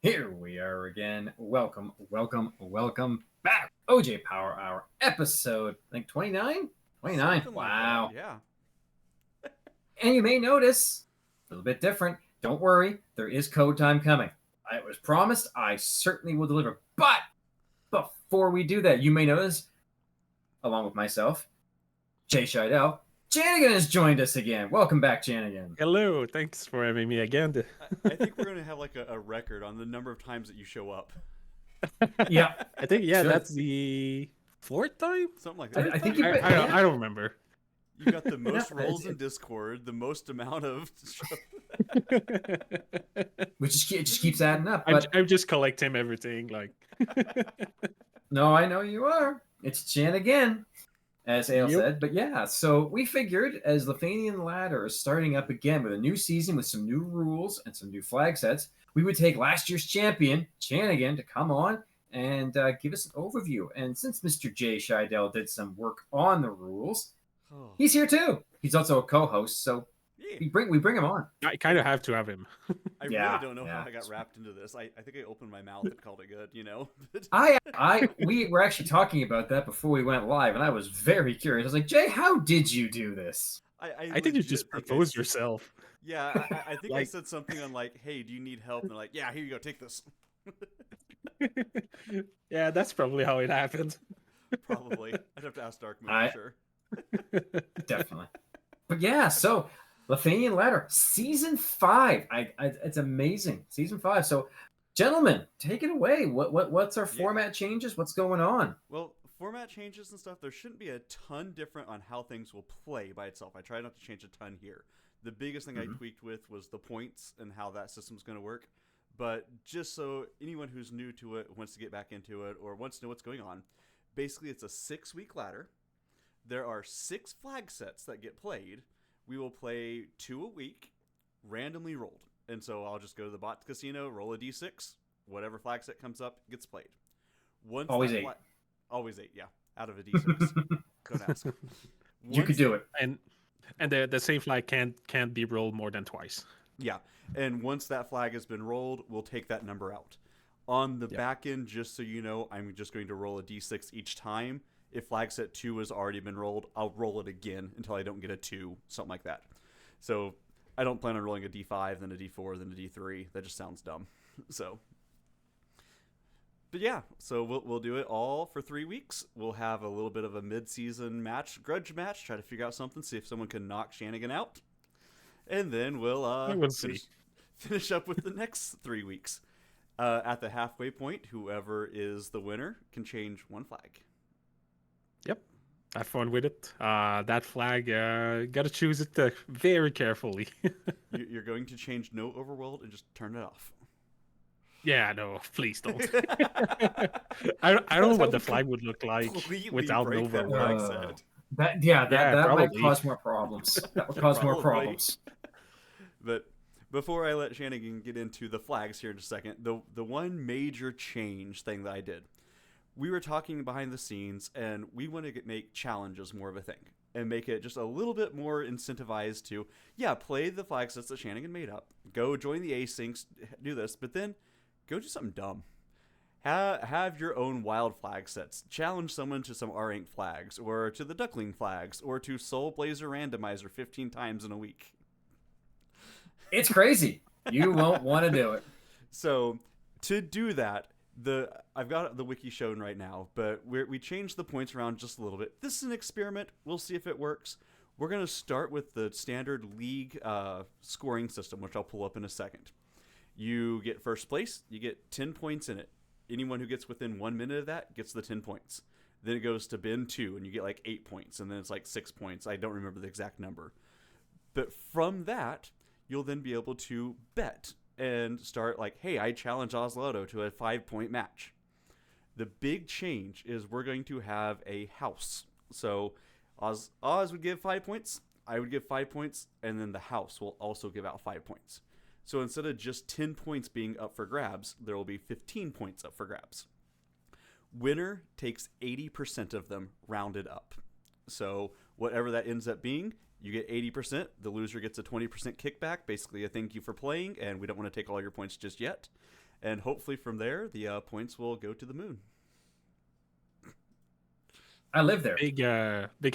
Here we are again. Welcome back. OJ Power Hour episode, I think 29? 29. Something like that, Wow. yeah. And you may notice a little bit different. Don't worry, there is code time coming. I was promised, I certainly will deliver. But before we do that, you may notice, along with myself, Jay Scheidel, Janigan has joined us again. Welcome back, Janigan. Hello, thanks for having me again. I think we're going to have like a record on the number of times that you show up. Yeah. I think Sure. that's the fourth time. Something like that. I think you I don't remember. You got the most Yeah, roles in Discord, the most amount of... which it just keeps adding up. I'm, But I'm just collecting everything. Like, no, I know you are. It's Jan again, as Ale Yep. said. But yeah, so we figured as Lithanian Ladder is starting up again with a new season with some new rules and some new flag sets, we would take last year's champion, Chanigan, to come on and give us an overview. And since Mr. Jay Scheidel did some work on the rules, Oh, he's here too. He's also a co-host, so yeah. we bring him on. I kind of have to have him. I Yeah, really don't know yeah. how I got wrapped into this. I think I opened my mouth and called it good, you know? We were actually talking about that before we went live, and I was very curious. I was like, Jay, how did you do this? I think you just proposed yourself. Yeah, I think I Like- said something on like, hey, do you need help? And they're like, yeah, here you go, take this. Yeah, that's probably how it happened. Probably. I'd have to ask Dark Moon, I- for sure. Definitely. But yeah, so Lithanian Ladder, season 5. It's amazing. Season 5. So, gentlemen, take it away. What's our format changes? What's going on? Well, format changes and stuff, there shouldn't be a ton different on how things will play by itself. I try not to change a ton here. The biggest thing I tweaked with was the points and how that system's going to work. But just so anyone who's new to it, wants to get back into it, or wants to know what's going on, basically it's a 6-week ladder. There are 6 flag sets that get played. We will play 2 a week, randomly rolled. And so I'll just go to the bot casino, roll a d6, whatever flag set comes up gets played. Once Always that 8. Always 8, yeah, out of a d6. Don't ask. You could do it. And the same flag can't be rolled more than twice. Yeah, and once that flag has been rolled, we'll take that number out. On the back end, just so you know, I'm just going to roll a d6 each time. If flag set 2 has already been rolled, I'll roll it again until I don't get a 2, something like that. So I don't plan on rolling a d5, then a d4, then a d3. That just sounds dumb. So, but yeah, so we'll do it all for 3 weeks. We'll have a little bit of a mid-season match, grudge match, try to figure out something, see if someone can knock Shanigan out. And then we'll see. finish up with the next 3 weeks. At the halfway point, whoever is the winner can change one flag. Yep. Have fun with it. That flag, gotta choose it very carefully. You're going to change no overworld and just turn it off. Yeah, no, please don't. I don't know what the flag would look like Completely without break that Nova. flag Uh, set. That might probably. cause more problems. That would cause more Probably. problems. But before I let Shanigan get into the flags here in a second, the one major change thing that I did, we were talking behind the scenes, and we want to make challenges more of a thing and make it just a little bit more incentivized to, play the flag sets that Shanigan made up, go join the asyncs, do this, but then go do something dumb. Have your own wild flag sets. Challenge someone to some R-rank flags, or to the Duckling flags, or to Soul Blazer Randomizer 15 times in a week. It's crazy. You won't want to do it. So to do that, I've got the wiki shown right now, but we changed the points around just a little bit. This is an experiment. We'll see if it works. We're going to start with the standard league scoring system, which I'll pull up in a second. You get first place. You get 10 points in it. Anyone who gets within 1 minute of that gets the 10 points. Then it goes to bin 2, and you get like 8 points, and then it's like 6 points. I don't remember the exact number. But from that, you'll then be able to bet and start like, hey, I challenge Oslodo to a 5-point match. The big change is we're going to have a house. So Oz would give 5 points, I would give 5 points, and then the house will also give out 5 points. So instead of just 10 points being up for grabs, there will be 15 points up for grabs. Winner takes 80% of them rounded up. So whatever that ends up being, you get 80%. The loser gets a 20% kickback, basically a thank you for playing, and we don't want to take all your points just yet. and hopefully from there the points will go to the moon. I live there. Big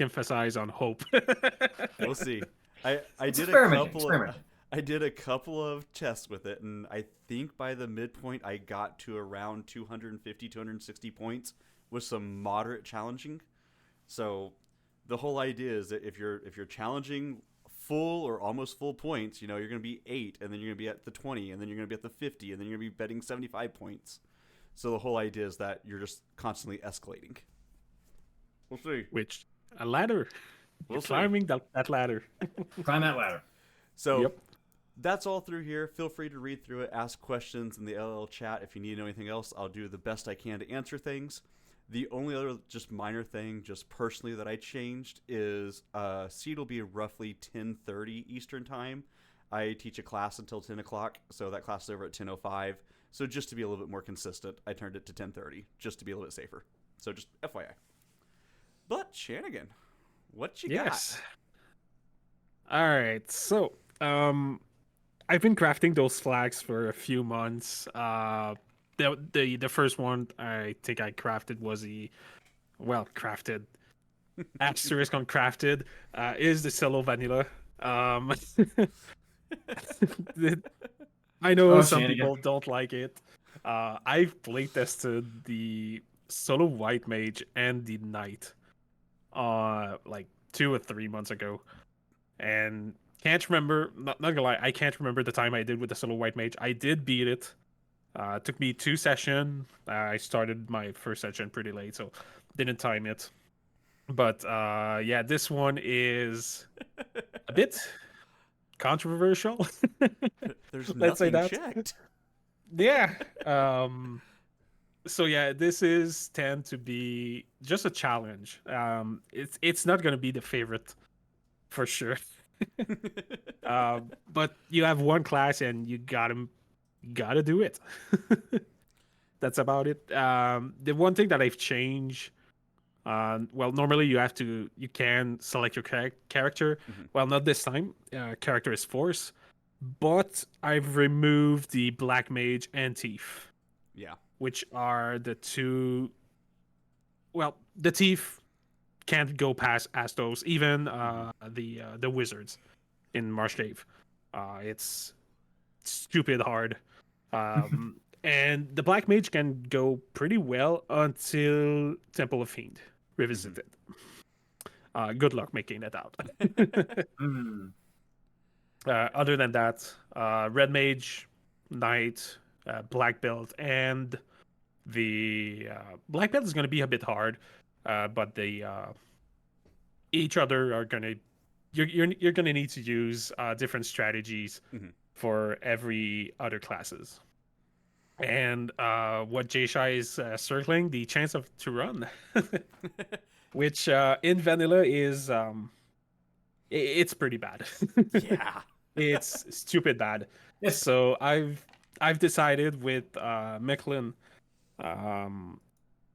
emphasis on hope. We'll see. I It's did experimenting. I did a couple of tests with it, and I think by the midpoint I got to around 250 260 points with some moderate challenging. So the whole idea is that if you're challenging full or almost full points, you're going to be 8, and then you're going to be at the 20, and then you're going to be at the 50, and then you're going to be betting 75 points. So the whole idea is that you're just constantly escalating. We'll see. Which a ladder. We'll see. Climbing that ladder. Climb that ladder. So Yep. that's all through here. Feel free to read through it, ask questions in the LL chat. If you need to know anything else, I'll do the best I can to answer things. The only other just minor thing, just personally, that I changed is seed will be roughly 10:30 Eastern time. I teach a class until 10 o'clock, so that class is over at 10:05. So just to be a little bit more consistent, I turned it to 10:30, just to be a little bit safer. So just FYI. But Shanigan, what you Yes. All right. So, I've been crafting those flags for a few months. The first one I think I crafted was crafted asterisk on crafted is the solo vanilla. I know some Shanigan. people don't like it. I've playtested the solo white mage and the knight like 2 or 3 months ago, and can't remember. Not gonna lie, I can't remember the time I did with the solo white mage. I did beat it. It took me 2 sessions. I started my first session pretty late, so didn't time it. But yeah, this one is a bit controversial. There's Let's say nothing that. checked. Yeah. So yeah, this is tend to be just a challenge. It's not gonna be the favorite for sure. But you have one class and you gotta do it. That's about it. The one thing that I've changed, well, normally you can select your character. Mhm. Well, not this time. Character is force, but I've removed the black mage and thief, Yeah. which are the two. Well, the thief can't go past Astos, even the wizards in Marshgrave. It's stupid hard. And the black mage can go pretty well until Temple of Fiend revisited. Good luck making it out. Mm. Other than that, red mage, knight, black belt, and the black belt is going to be a bit hard, but the each other are going to you're going to need to use different strategies Mhm. for every other classes. And what Jshai is circling, the chance of to run, which in vanilla is it's pretty bad. Yeah. It's stupid bad. Yes. So I've decided with Micklin,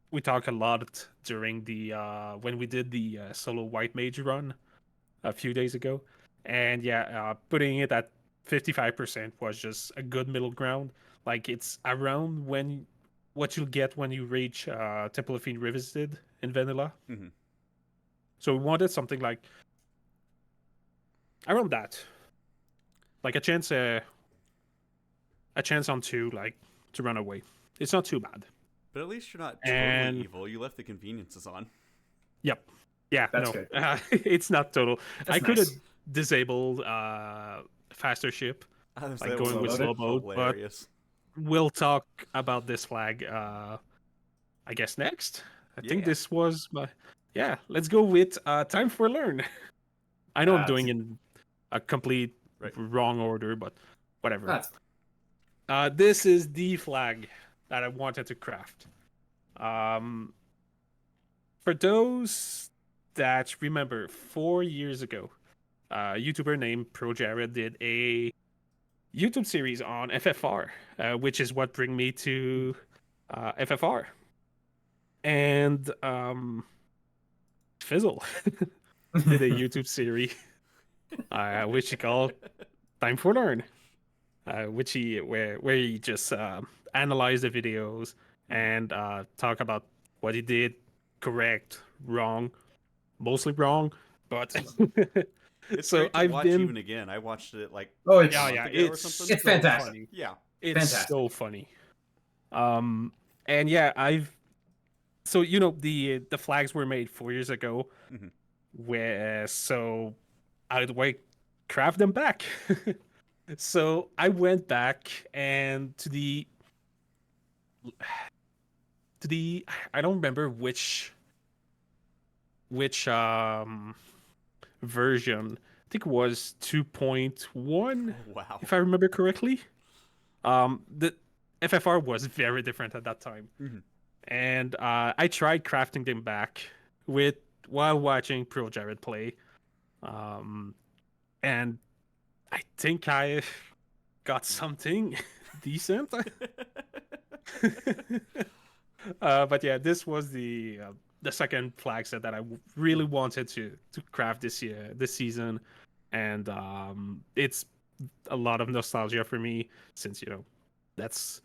we talked a lot during the when we did the solo white mage run a few days ago, and yeah, putting it at 55% was just a good middle ground. Like it's around what you'll get when you reach Temple of Fiend Revisited in vanilla. Mhm. So we wanted something like around that, like a chance on 2, like to run away. It's not too bad. But at least you're not totally And evil. You left the conveniences on. yep, yeah, That's no, good. it's not total. That's I could have nice. disabled faster ship, I was like that going was with slow mode, but hilarious. we'll talk about this flag I guess next. I think Yeah. this was my yeah, let's go with time for learn. I know I'm doing in a complete Right. wrong order, but whatever. That's This is the flag that I wanted to craft. For those that remember 4 years ago, a YouTuber named ProJared did a YouTube series on FFR, which is what bring me to FFR. And Fizzle did a YouTube series, which he called Time for Learn, where he just analyze the videos and talk about what he did correct, wrong, mostly wrong. But It's so great to I've watch been even again. I watched it like Oh, a it's yeah, month yeah, ago or it's something. It's so fantastic. funny. Yeah. It's Fantastic. so funny. And yeah, so the flags were made 4 years ago, Mhm. where so how do I craft them back? So I went back and to the I don't remember which version. I think it was 2.1, Oh, wow. if I remember correctly. The FFR was very different at that time. Mhm. And I tried crafting them back with while watching Pro Jared play. And I think I got something decent. But yeah, this was the second flag set that I really wanted to craft this season, and it's a lot of nostalgia for me since that's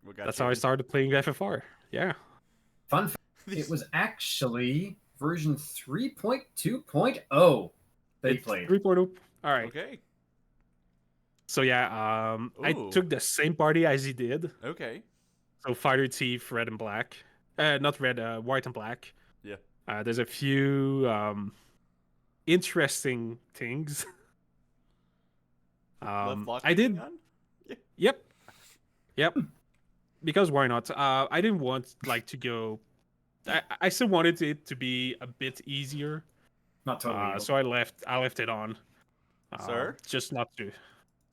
What got that's you how I in? started playing FFR. Yeah, Fun fact, it was actually version 3.2.0 that he it's played. 3.0. All right. Okay. So yeah, I Ooh. took the same party as he did. Okay. So Fighter Thief, red and black. Not red, white and black. Yeah. There's a few interesting things. Left I lockpicking did. on? Yeah. Yep. Yep. Because why not? I didn't want like to go. I still wanted it to be a bit easier. Not totally evil. So I left it on. Sir? Just not to.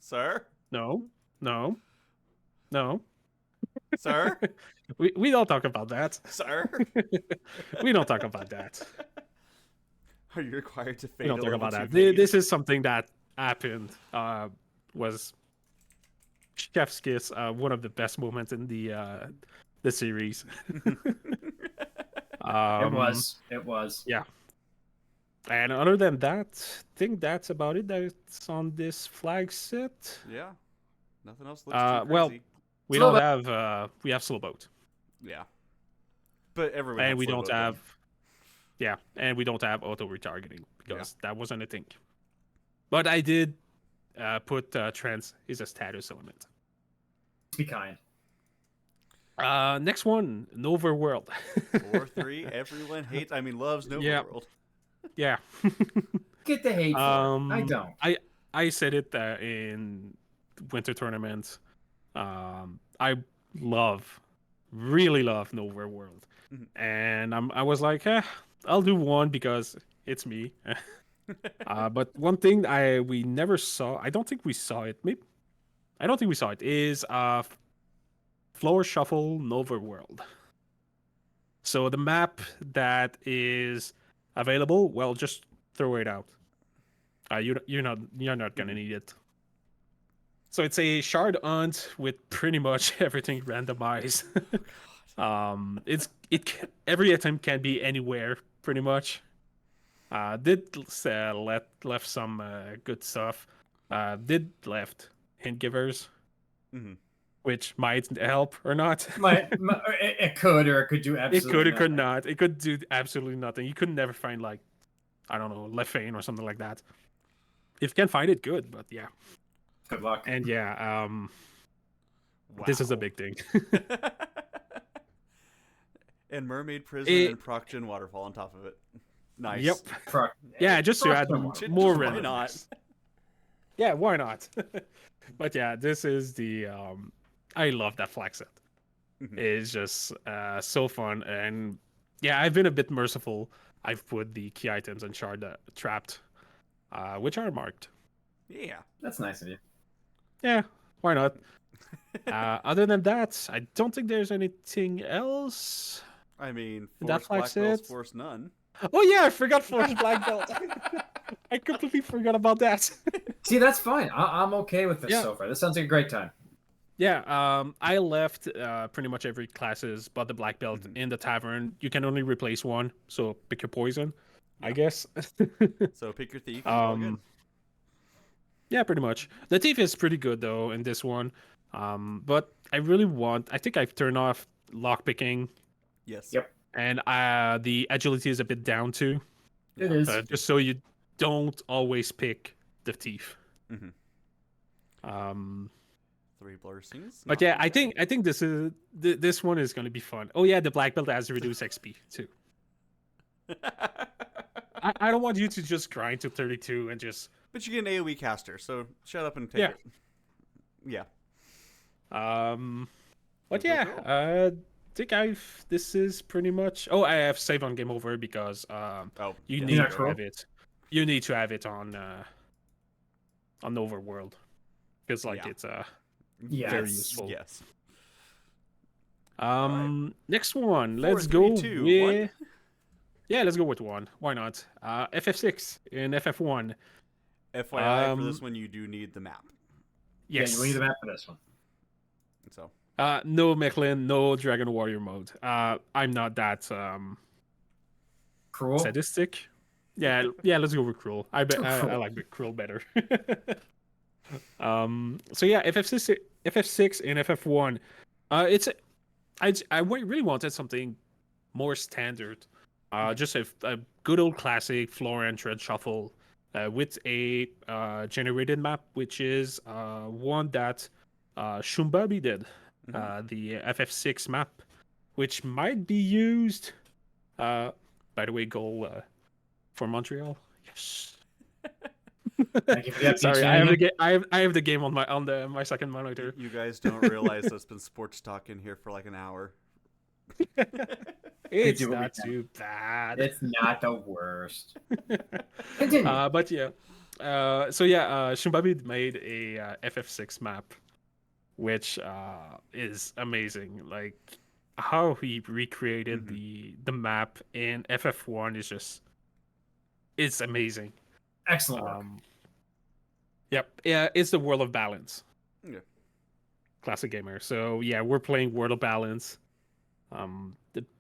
Sir? No. No. No. Sir? We don't talk about that. Sir? We don't talk about that. Are you required to We fade don't a talk little about too that. pagan? This is something that happened. Was Chef's Kiss one of the best moments in the series. It was. It was. Yeah. And other than that, I think that's about it. That's on this flag set. Yeah. Nothing else looks too Well, crazy. we Slow don't boat. have we have slow boat, Yeah. But everyone and had we slow don't boat have then. and we don't have auto retargeting Yeah. because that wasn't a thing. But I did put trans is a status element. Be kind. Next one, Nova World. 4-3. Everyone hates. I mean, loves Nova Yeah. World. Yeah. Get the hate for it. I don't. I said it in winter tournaments. I really love Nova World, Mhm. and I was like, I'll do one because it's me. But one thing we never saw, I don't think we saw it. Maybe I don't think we saw it. Is Floor Shuffle Nova World. So the map that is available, well, just throw it out. You're not gonna need it. So it's a shard hunt with pretty much everything randomized. Every attempt can be anywhere pretty much. Left some good stuff. Did left hint givers, Mm-hmm. which might help or not. It could, or it could do absolutely It could nothing. not. It could do absolutely nothing. You could never find like I don't know left vein or something like that. If you can find it, good. But yeah, Good luck. and yeah, Wow. this is a big thing. And Mermaid Prison and Procgen Waterfall on top of it. Nice. Yep. Pro- Yeah, just to add Procgen more Why randomness. not? Yeah, why not? But yeah, this is the I love that flag set. Mhm. It's just so fun, and yeah, I've been a bit merciful. I've put the key items and shard trapped, which are marked. Yeah. That's nice of you. Yeah, why not? Other than that, I don't think there's anything else. I mean, That force flag black belts, set? force none. Oh yeah, I forgot Force Black Belt. I completely forgot about that. See, that's fine. I'm okay with this Yeah. so far. This sounds like a great time. Yeah, I left pretty much every classes but the black belt Mhm. in the tavern. You can only replace one, so pick your poison, I guess. So pick your thief and call again. Yeah, pretty much. The thief is pretty good though in this one. But I really want. I think I've turned off lockpicking, Yes. Yep. and the agility is a bit down too, It is. just so you don't always pick the thief. Mm-hmm. Um, 3 blur scenes. but yeah, I think this one is going to be fun. Oh yeah, the black belt has reduced XP too. I don't want you to just grind to 32 and just. But you get an AoE caster, so shut up and take it. Yeah. But Cool, yeah, cool. think this is pretty much. Oh, I have save on game over because you yeah. need Yeah, to cool. have it. You need to have it on Overworld. Feels like Yeah. it's Yes. very useful. Yes. Next one. 4, Let's 3, go 2, with. Yeah, let's go with 1. Why not? FF6 in FF1. FYI, for this one, you do need the map. Yes. Yeah, you need the map for this one. So. No Mechlin, no Dragon Warrior mode. I'm not that Cruel. sadistic. Yeah, let's go with Cruel. I like Cruel better. So yeah, FF6 and FF1. I really wanted something more standard. Just a good old classic floor and tread shuffle with a generated map, which is one that Shumbabi did. The FF6 map, which might be used. By the way, goal for Montreal. Yes. Thank you for the Sorry, update, I have the Shannon. game. I have the game on my second monitor. You guys don't realize there's been sports talk in here for like an hour. It's do what we not can. too bad. It's not the worst. Continue. But yeah. So yeah, Shumbabi made a FF6 map, which is amazing. Like how he recreated the map in FF1 is just it's amazing. Excellent work. Yep. Yeah, it's the World of Balance. Yeah. Classic gamer. So yeah, we're playing World of Balance. A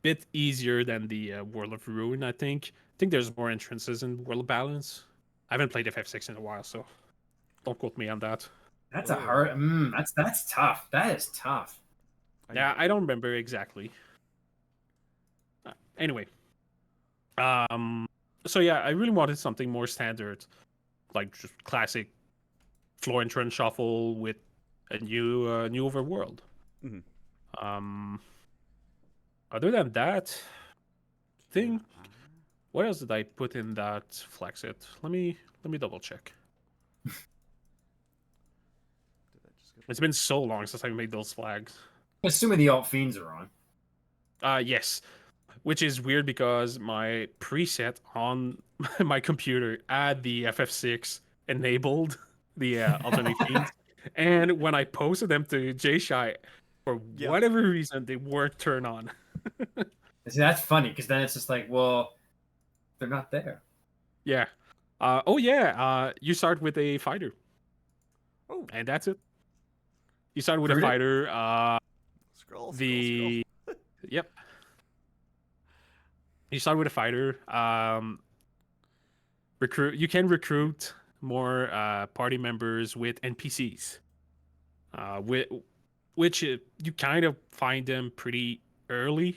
bit easier than the World of Ruin, I think. I think there's more entrances in World of Balance. I haven't played FF6 in a while, so don't quote me on that. That's a hard. That's tough. That is tough. Yeah, I don't remember exactly. Anyway, so yeah, I really wanted something more standard, like just classic floor and trend shuffle with a new overworld. Other than that, thing. What else did I put in that Flexit? Let me double check. It's been so long since I made those flags. Assuming the alt fiends are on. Yes. Which is weird because my preset on my computer had the FF6 enabled, the alternate feeds. And when I posted them to JShy, for whatever reason, they weren't turned on. See, that's funny because then it's just like, well, they're not there. Yeah. You start with a fighter. Oh. And that's it. You start with a fighter. Scroll. Yep. You start with a fighter. You can recruit more party members with NPCs. Which you kind of find them pretty early,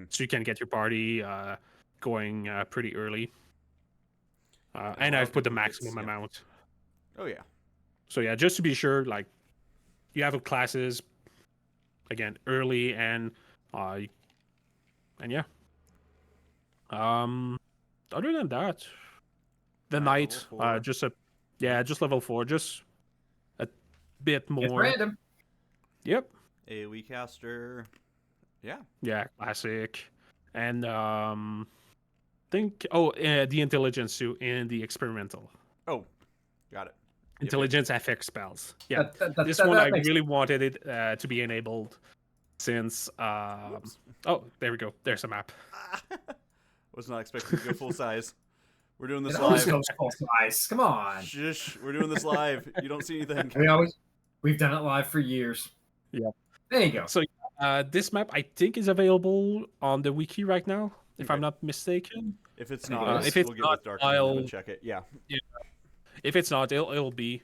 so you can get your party going pretty early. And I've put the maximum amount. Oh yeah. So yeah, just to be sure, like you have classes again early and yeah. Other than that, the knight just level 4, just a bit more. It's random. Yep. AoE caster. Yeah. Yeah, classic. And the intelligence suit in the experimental. Oh, got it. Intelligence FX spells. Yeah. This one I really wanted it to be enabled since there we go. There's a map. Was not expecting to go full size. We're doing this It live. always goes full size. Come on. Shush. We're doing this live. You don't see anything. We've done it live for years. Yeah. There you go. So this map I think is available on the wiki right now, if I'm not mistaken. If it's not, if it's we'll get not, with Dark I'll and check it. Yeah. If it's not, it'll be.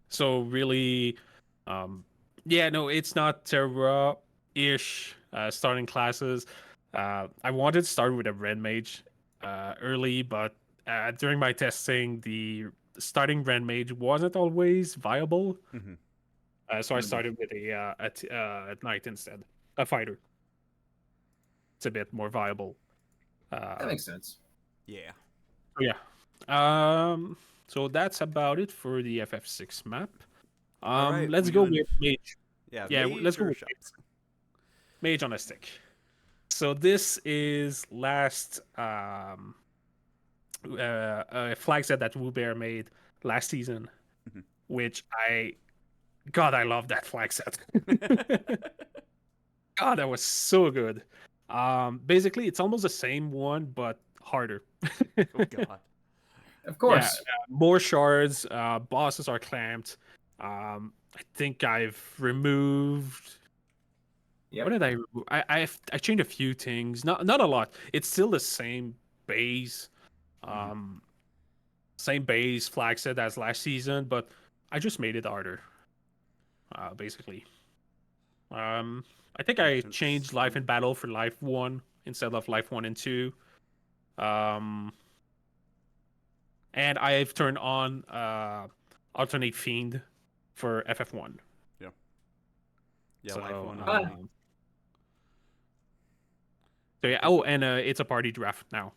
So really, Yeah, no, it's not Terra-ish starting classes. I wanted to start with a Red Mage early, but during my testing, the starting Red Mage wasn't always viable. Hmm. So I started with a Knight instead, a fighter. It's a bit more viable. That makes sense. Yeah. So yeah. So that's about it for the FF6 map. All right. Let's We go doing? with Mage. Yeah. Yeah, let's go Major with shops. Mage on a stick. So this is last flag set that Wu Bear made last season, Mhm. which I love that flag set. God, that was so good. Basically, it's almost the same one but harder. Oh God. Of Yeah, course. more shards. Bosses are clamped. I think I've removed. Yep. What did I remove? I changed a few things. Not a lot. It's still the same base. Um, Same base flag set as last season, but I just made it harder. Basically. I think I changed life in battle for life 1 instead of life 1 and 2. Um, and I've turned on alternate fiend for FF1. Yeah. Yeah. So, Life one Ah. only. so yeah. Oh, and it's a party draft now.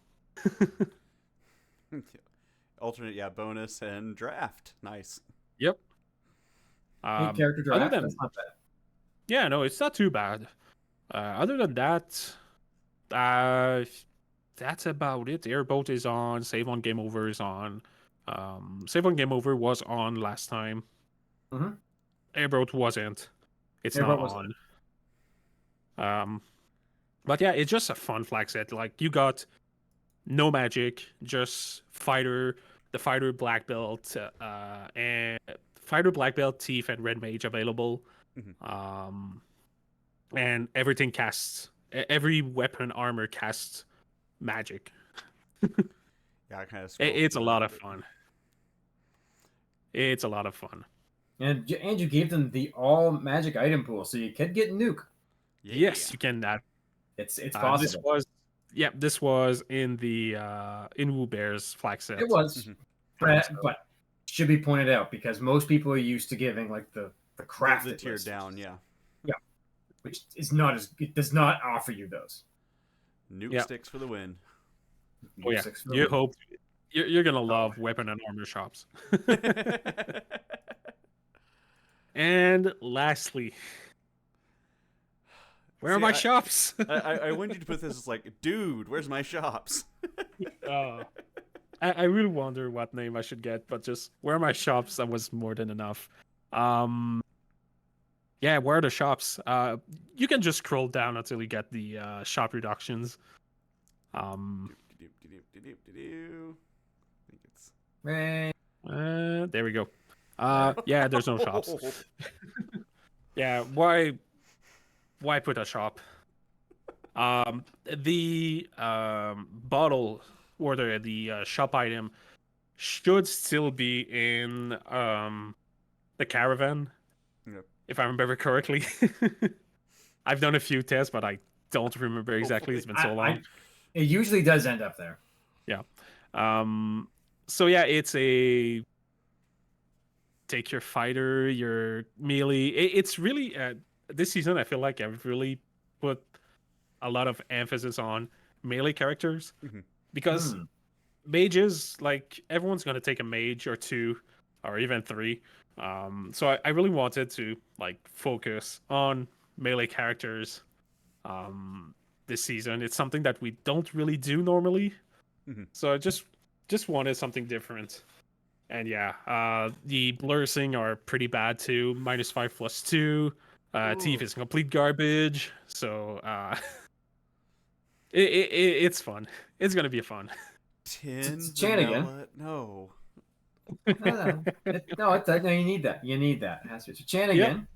Alternate. Yeah. Bonus and draft. Nice. Yep. Eight character Other draft. than That's not bad. yeah, no, it's not too bad. Other than that, uh, that's about it. Airboat is on. Save on Game Over is on. Save on Game Over was on last time. Mhm. Airboat wasn't. It's Yeah, not what was on. But yeah, it's just a fun flag set. Like you got no magic, just fighter, the fighter black belt, and fighter black belt, thief, and red mage available. Mhm. And everything casts. Every weapon armor casts magic. Yeah. I kind of. It's a lot of fun. It's a lot of fun. And you gave them the all magic item pool, so you could get nuke. Yeah. Yes, you can. It's This possible. was, yeah, this was in the in Wu Bear's flag set. It was, Mhm. but should be pointed out because most people are used to giving like the crafted The tier list, down. Yeah. which is not as it does not offer you those. Nuke Yeah. sticks for the win. Oh yeah, Six for you the- hope you're gonna love weapon and armor shops. And lastly, where are See, my shops? I wanted you to put this as like, dude, where's my shops? uh, I really wonder what name I should get, but just where are my shops? That was more than enough. Yeah, where are the shops? You can just scroll down until you get the shop reductions. I think it's. Man, There we go. Yeah, there's no shops. Yeah, why put a shop? The bottle or the shop item should still be in the caravan, Yep. if I remember correctly. I've done a few tests, but I don't remember exactly. It's been so long. It usually does end up there. Yeah. So yeah, it's a take your fighter, your melee. It's really this season. I feel like I've really put a lot of emphasis on melee characters Mhm. because mages, like everyone's gonna take a mage or two, or even three. So I really wanted to like focus on melee characters this season. It's something that we don't really do normally. Mhm. So I just wanted something different. And yeah, the blursing are pretty bad too. -5/+2. Thief is complete garbage. So it's fun. It's gonna be fun. Tin It's Chanigan. vanilla. No. No, you need that. You need that. It has to be. So Chan Yep. again.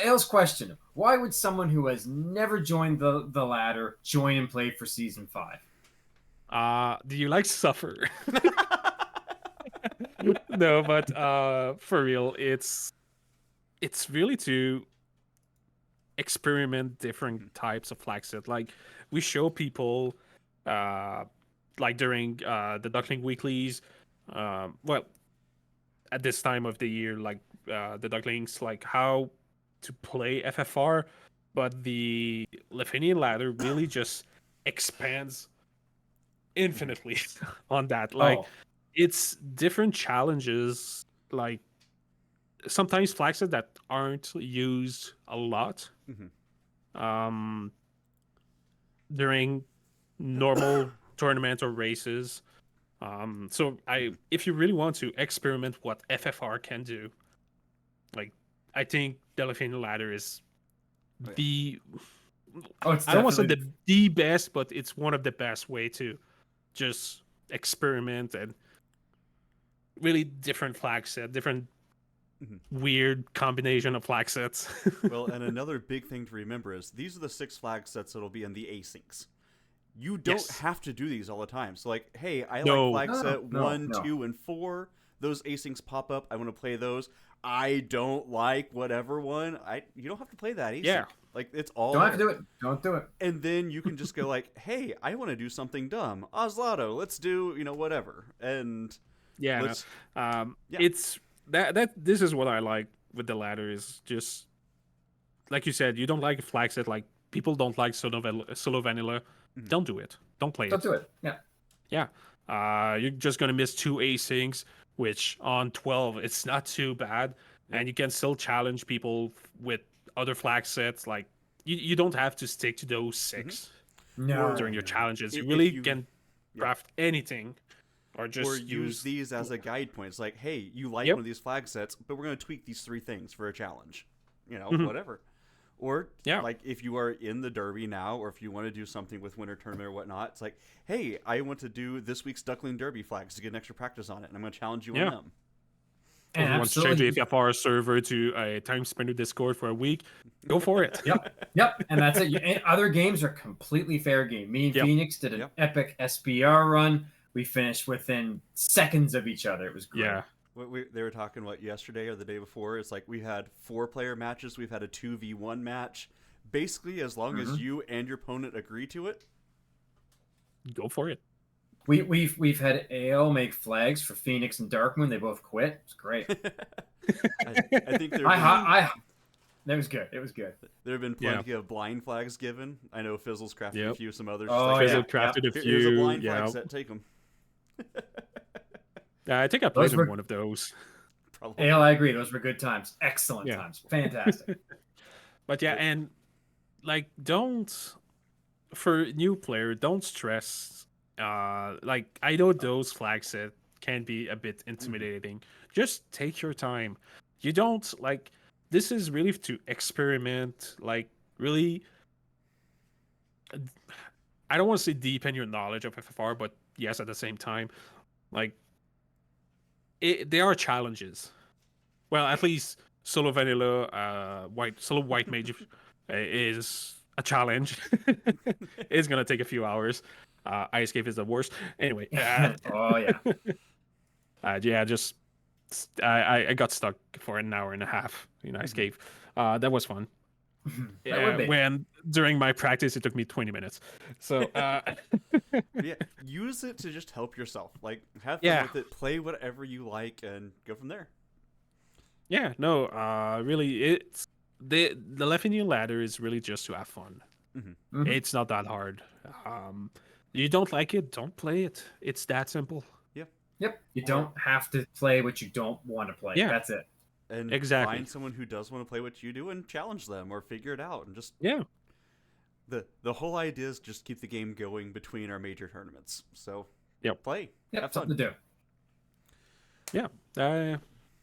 Ale's question: why would someone who has never joined the ladder join and play for season 5? Do you like Suffer? No, but for real, it's it's really to experiment different types of flag set. Like we show people, uh, like during the Duckling weeklies, well, at this time of the year, like the Ducklings, like how to play FFR, but the Lefinian ladder really just expands infinitely on that. Like Oh, it's different challenges, like sometimes flag sets that aren't used a lot. Mm-hmm. Um, during normal tournaments or races. So Mm-hmm. if you really want to experiment what FFR can do, like I think Delphine Ladder is oh, yeah. the Oh, it's I don't want to say definitely. the best, but it's one of the best way to just experiment and really different flag set, different Mm-hmm. weird combination of flag sets. Well, and another big thing to remember is these are the 6 flag sets that'll be in the asyncs. You don't Yes. have to do these all the time. So, like, hey, I like No. flag set No, 1, no. 2, and 4. Those asyncs pop up. I want to play those. I don't like whatever one. You don't have to play that async. Yeah. Like, it's all Don't there. have to do it. Don't do it. And then you can just go like, hey, I want to do something dumb. Oslodo, let's do, whatever. And Yeah. let's yeah. It's that this is what I like with the ladder is just like you said, you don't like a flag set, like people don't like solo vanilla. Mhm. Don't do it. Don't play Don't it. do it. Yeah. Yeah. You're just gonna miss 2 asyncs, which on 12 it's not too bad, Yep. and you can still challenge people with other flag sets. Like you don't have to stick to those 6 No. during your no. challenges. You If really you can yeah. craft anything, or or just use these as a guide point. It's like, hey, you like Yep. one of these flag sets, but we're going to tweak these 3 things for a challenge. Mhm. Whatever. Or Yeah. like if you are in the Derby now, or if you want to do something with Winter Tournament or whatnot, it's like, hey, I want to do this week's Duckling Derby flags to get an extra practice on it, and I'm going to challenge you Yeah. on them. Or if you want to change Absolutely. the FFR server to a time spender Discord for a week, go for it. Yep. And that's it. And other games are completely fair game. Me and Yep. Phoenix did an Yep. epic SBR run. We finished within seconds of each other. It was great. Yeah. They were talking yesterday or the day before. It's like we had 4-player matches. We've had a 2v1 match. Basically, as long as you and your opponent agree to it, Go for it. We've had AO make flags for Phoenix and Darkmoon. They both quit. It's great. I think there that was good. It was good. have been plenty of blind flags given. I know Fizzle's crafted a Yep. few, some others. Oh, Just like, Fizzle yeah. crafted a Here's a few. blind Yeah. flag set. Take them. I think I played Those were- in one of those. Probably. Ale, I agree. Those were good times. Excellent Yeah. times. Fantastic. But yeah, and like don't for new player, don't stress. Like I know those flag set can be a bit intimidating. Just take your time. You don't like this is really to experiment, like really I don't want to say deepen your knowledge of FFR, but yes, at the same time, like there are challenges. Well, at least solo vanilla, solo white mage is a challenge. It's gonna take a few hours. Ice Cave is the worst. Anyway, Oh yeah. yeah, just I got stuck for an hour and a half in Ice Cave. That was fun. That would be. When during my practice it took me 20 minutes. So Yeah, use it to just help yourself. Like have fun Yeah. with it. Play whatever you like, and go from there. yeah, no, really, it's the Lefinian ladder is really just to have fun. Mhm. It's not that hard. You don't like it, don't play it. It's that simple. Yep. You don't have to play what you don't want to play. Yeah. That's it. And Exactly. find someone who does want to play what you do and challenge them or figure it out. And just Yeah. the whole idea is just keep the game going between our major tournaments. So Yep. play. Yep. Have Something fun. to do. Yeah. I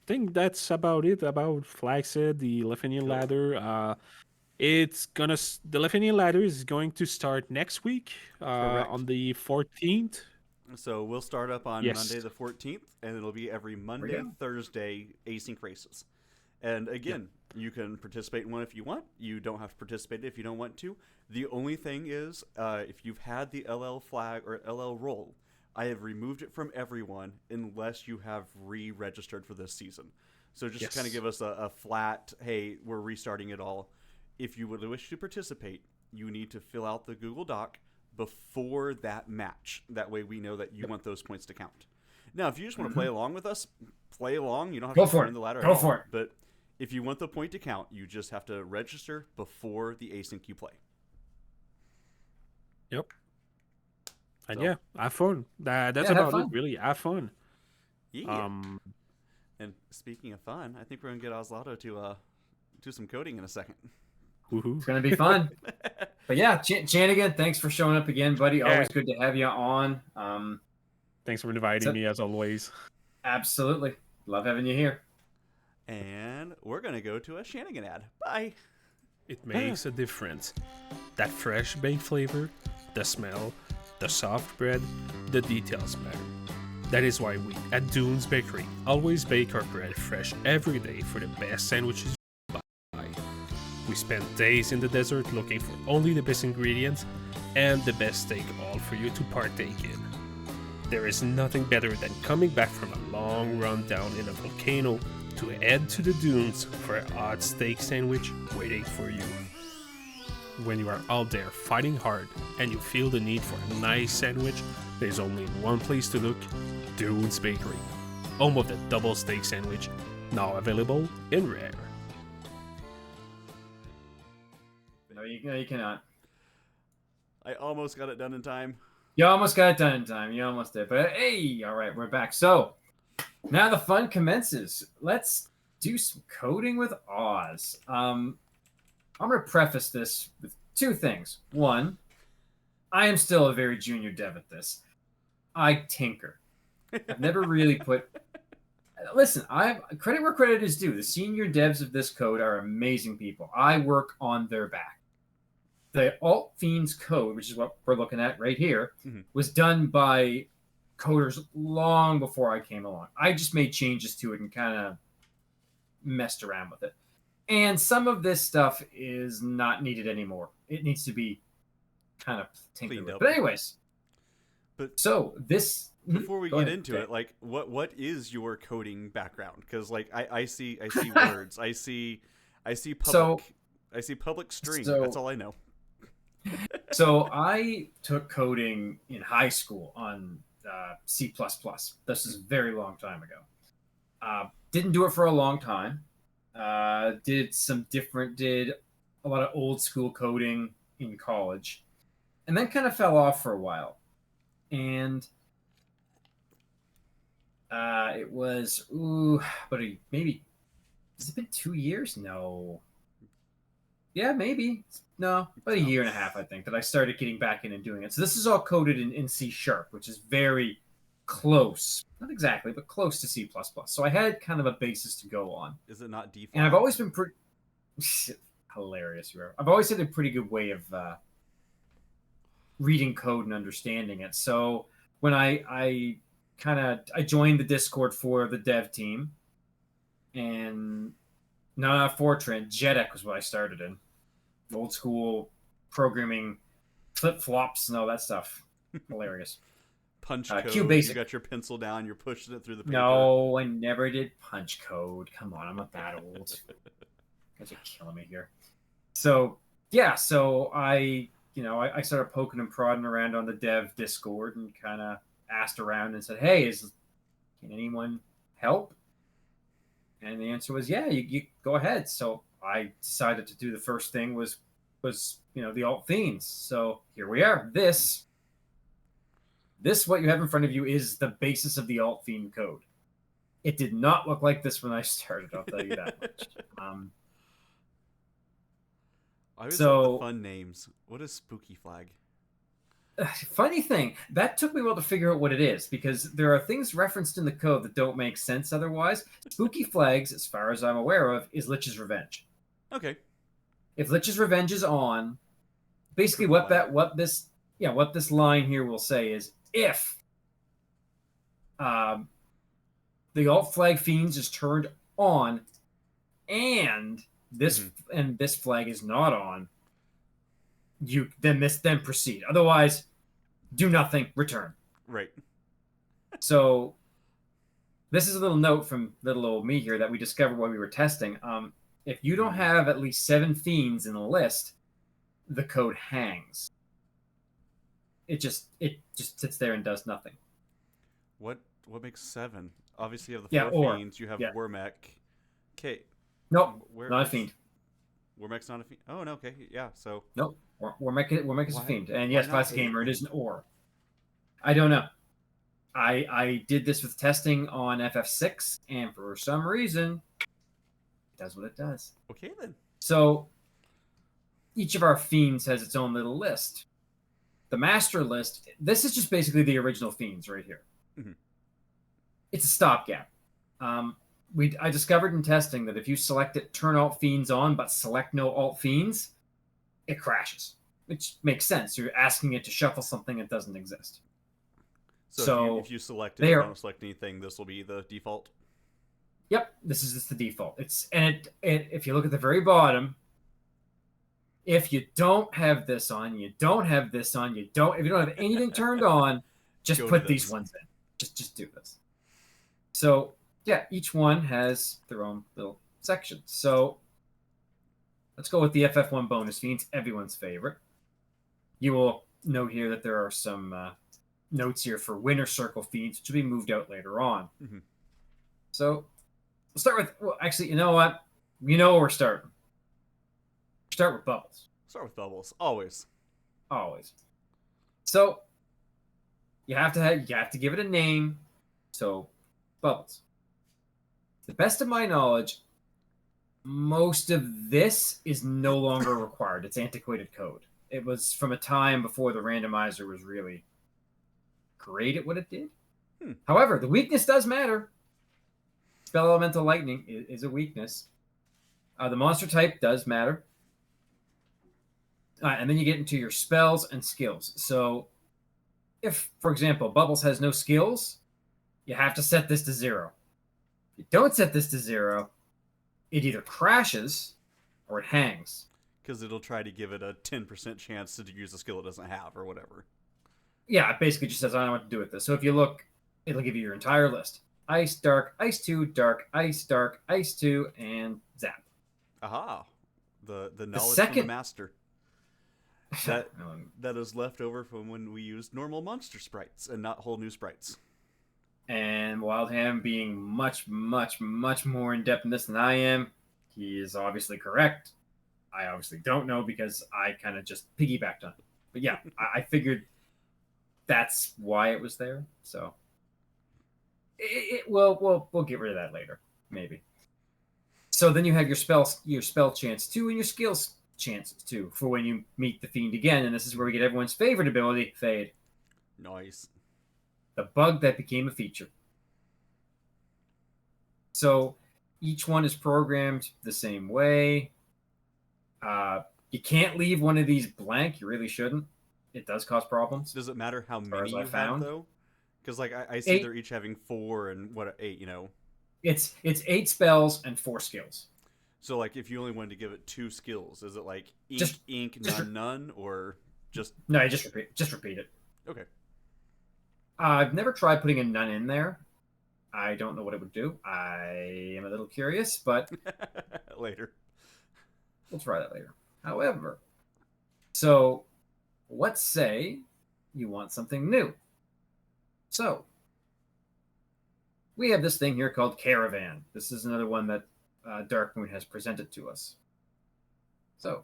think that's about it about Flagset, the Lefinian Cool. ladder. The Lefinian ladder is going to start next week, Correct. on the 14th. So we'll start up on Yes. Monday the 14th, and it'll be every Monday, go. Thursday async races. And again, you can participate in one if you want. You don't have to participate if you don't want to. The only thing is, if you've had the LL flag or LL role, I have removed it from everyone unless you have re-registered for this season. So just Yes. kind of give us a flat, hey, we're restarting it all. If you would wish to participate, you need to fill out the Google Doc before that match. That way we know that you want those points to count. Now, if you just want to play along with us, play along. You don't have Go to for join it. the ladder Go at all. for it. But if you want the point to count, you just have to register before the async you play. Yep. And So- yeah, have fun. That's Yeah, have about fun. it, really. Have fun. Yeah. And speaking of fun, I think we're gonna get Oslodo to do some coding in a second. Woohoo. It's gonna be fun. But yeah, Chanigan, thanks for showing up again, buddy. Yeah. Always good to have you on. Thanks for inviting me, as always. Absolutely. Love having you here. And we're gonna go to a Shanigan ad. Bye. It makes a difference. That fresh baked flavor, the smell, the soft bread, the details matter. That is why we, at Dunes Bakery, always bake our bread fresh every day for the best sandwiches you buy. We spend days in the desert looking for only the best ingredients and the best steak, all for you to partake in. There is nothing better than coming back from a long run down in a volcano to head to the dunes for a hot steak sandwich waiting for you. When you are out there fighting hard and you feel the need for a nice sandwich, there's only one place to look: Dunes Bakery, home of the double steak sandwich, now available in rare. No, you cannot. I almost got it done in time. You almost got it done in time. You almost did. But hey, all right, we're back. So now the fun commences. Let's do some coding with Oz. I'm going to preface this with two things. One, I am still a very junior dev at this. I tinker. I've never really put. Listen, I credit where credit is due. The senior devs of this code are amazing people. I work on their back. The Alt Fiends code, which is what we're looking at right here, was done by coders long before I came along. I just made changes to it and kind of messed around with it. And some of this stuff is not needed anymore. It needs to be kind of tinkered Cleaned with. up. But anyways, So this before we Go get ahead. into it, like what is your coding background? Because like I see words, I see public string. That's all I know. So I took coding in high school on C++. This is a very long time ago. Didn't do it for a long time. Did a lot of old school coding in college, and then kind of fell off for a while. And it was maybe has it been 2 years? No. Yeah, maybe. No, about a year and a half, I think, that I started getting back in and doing it. So this is all coded in C#, which is very close. Not exactly, but close to C++. So I had kind of a basis to go on. Is it not default? And I've always been pretty... Hilarious, you are. I've always had a pretty good way of reading code and understanding it. So when I joined the Discord for the dev team, and not Fortran, JEDEC was what I started in. Old school programming, flip flops, and all that stuff. Hilarious. Punch code. QBasic. You got your pencil down. You're pushing it through the paper. No, I never did punch code. Come on, I'm not that old. You guys are killing me here. So yeah, I started poking and prodding around on the dev Discord and kind of asked around and said, "Hey, can anyone help?" And the answer was, "Yeah, you go ahead." So I decided to do the first thing was the alt fiends. So here we are. This what you have in front of you is the basis of the alt fiend code. It did not look like this when I started. I'll tell you that much. I always love the fun names. What is Spooky Flag? Funny thing, that took me a while to figure out what it is, because there are things referenced in the code that don't make sense otherwise. Spooky Flags, as far as I'm aware of, is Lich's Revenge. Okay. If Lich's Revenge is on, basically what this line here will say is, if the alt flag fiends is turned on and this flag is not on, then proceed. Otherwise, do nothing, return. Right. So this is a little note from little old me here that we discovered while we were testing. If you don't have at least 7 fiends in a list, the code hangs. It just sits there and does nothing. What makes 7? Obviously, you have the Yeah, 4 fiends. You have yeah. Warmech. Okay. Nope, not a fiend. Warmech's not a fiend. Oh no. Okay. Yeah. So. Nope. Warmech is a fiend, and yes, not classic 8? gamer, it is an ore. I don't know. I did this with testing on FF6, and for some reason, it does what it does. Okay then. So each of our fiends has its own little list. The master list, this is just basically the original fiends right here. Mm-hmm. It's a stopgap. I discovered in testing that if you select it, turn alt fiends on, but select no alt fiends, it crashes, which makes sense. You're asking it to shuffle something that doesn't exist. So if you select it, you don't select anything, this will be the default. Yep, this is just the default. If you look at the very bottom, if you don't have this on, if you don't have anything turned on, just put these ones in. Just do this. So yeah, each one has their own little section. So let's go with the FF1 bonus fiends, everyone's favorite. You will note here that there are some notes here for Winter Circle fiends, which will be moved out later on. Mm-hmm. So we'll start with, actually, you know what? You know where we're starting. Start with Bubbles. Start with Bubbles, always. Always. So you have to give it a name. So Bubbles. To the best of my knowledge, most of this is no longer required. It's antiquated code. It was from a time before the randomizer was really great at what it did. However, the weakness does matter. Spell Elemental Lightning is a weakness. The monster type does matter. And then you get into your spells and skills. So if, for example, Bubbles has no skills, you have to set this to 0. If you don't set this to 0, it either crashes or it hangs. Because it'll try to give it a 10% chance to use a skill it doesn't have or whatever. Yeah, it basically just says, I don't know what to do with this. So if you look, it'll give you your entire list. Ice, Dark, Ice 2, Dark, Ice 2, and Zap. Aha. The knowledge from the master. That is left over from when we used normal monster sprites and not whole new sprites. And Wildham being much, much, much more in depth in this than I am, he is obviously correct. I obviously don't know because I kind of just piggybacked on it. But yeah, I figured that's why it was there. So we'll get rid of that later, maybe. So then you have your spell chance 2 and your skills chances 2 for when you meet the fiend again, and this is where we get everyone's favorite ability, Fade. Nice. The bug that became a feature. So each one is programmed the same way. You can't leave one of these blank. You really shouldn't. It does cause problems. Does it matter how many you have, though? Because like I see 8. They're each having 4 and 8. You know, it's 8 spells and 4 skills. So like, if you only wanted to give it 2 skills, is it like ink, none, or just? No, just repeat it. Okay. I've never tried putting a none in there. I don't know what it would do. I am a little curious, but later. We'll try that later. However, so let's say you want something new. So we have this thing here called Caravan. This is another one that Darkmoon has presented to us. So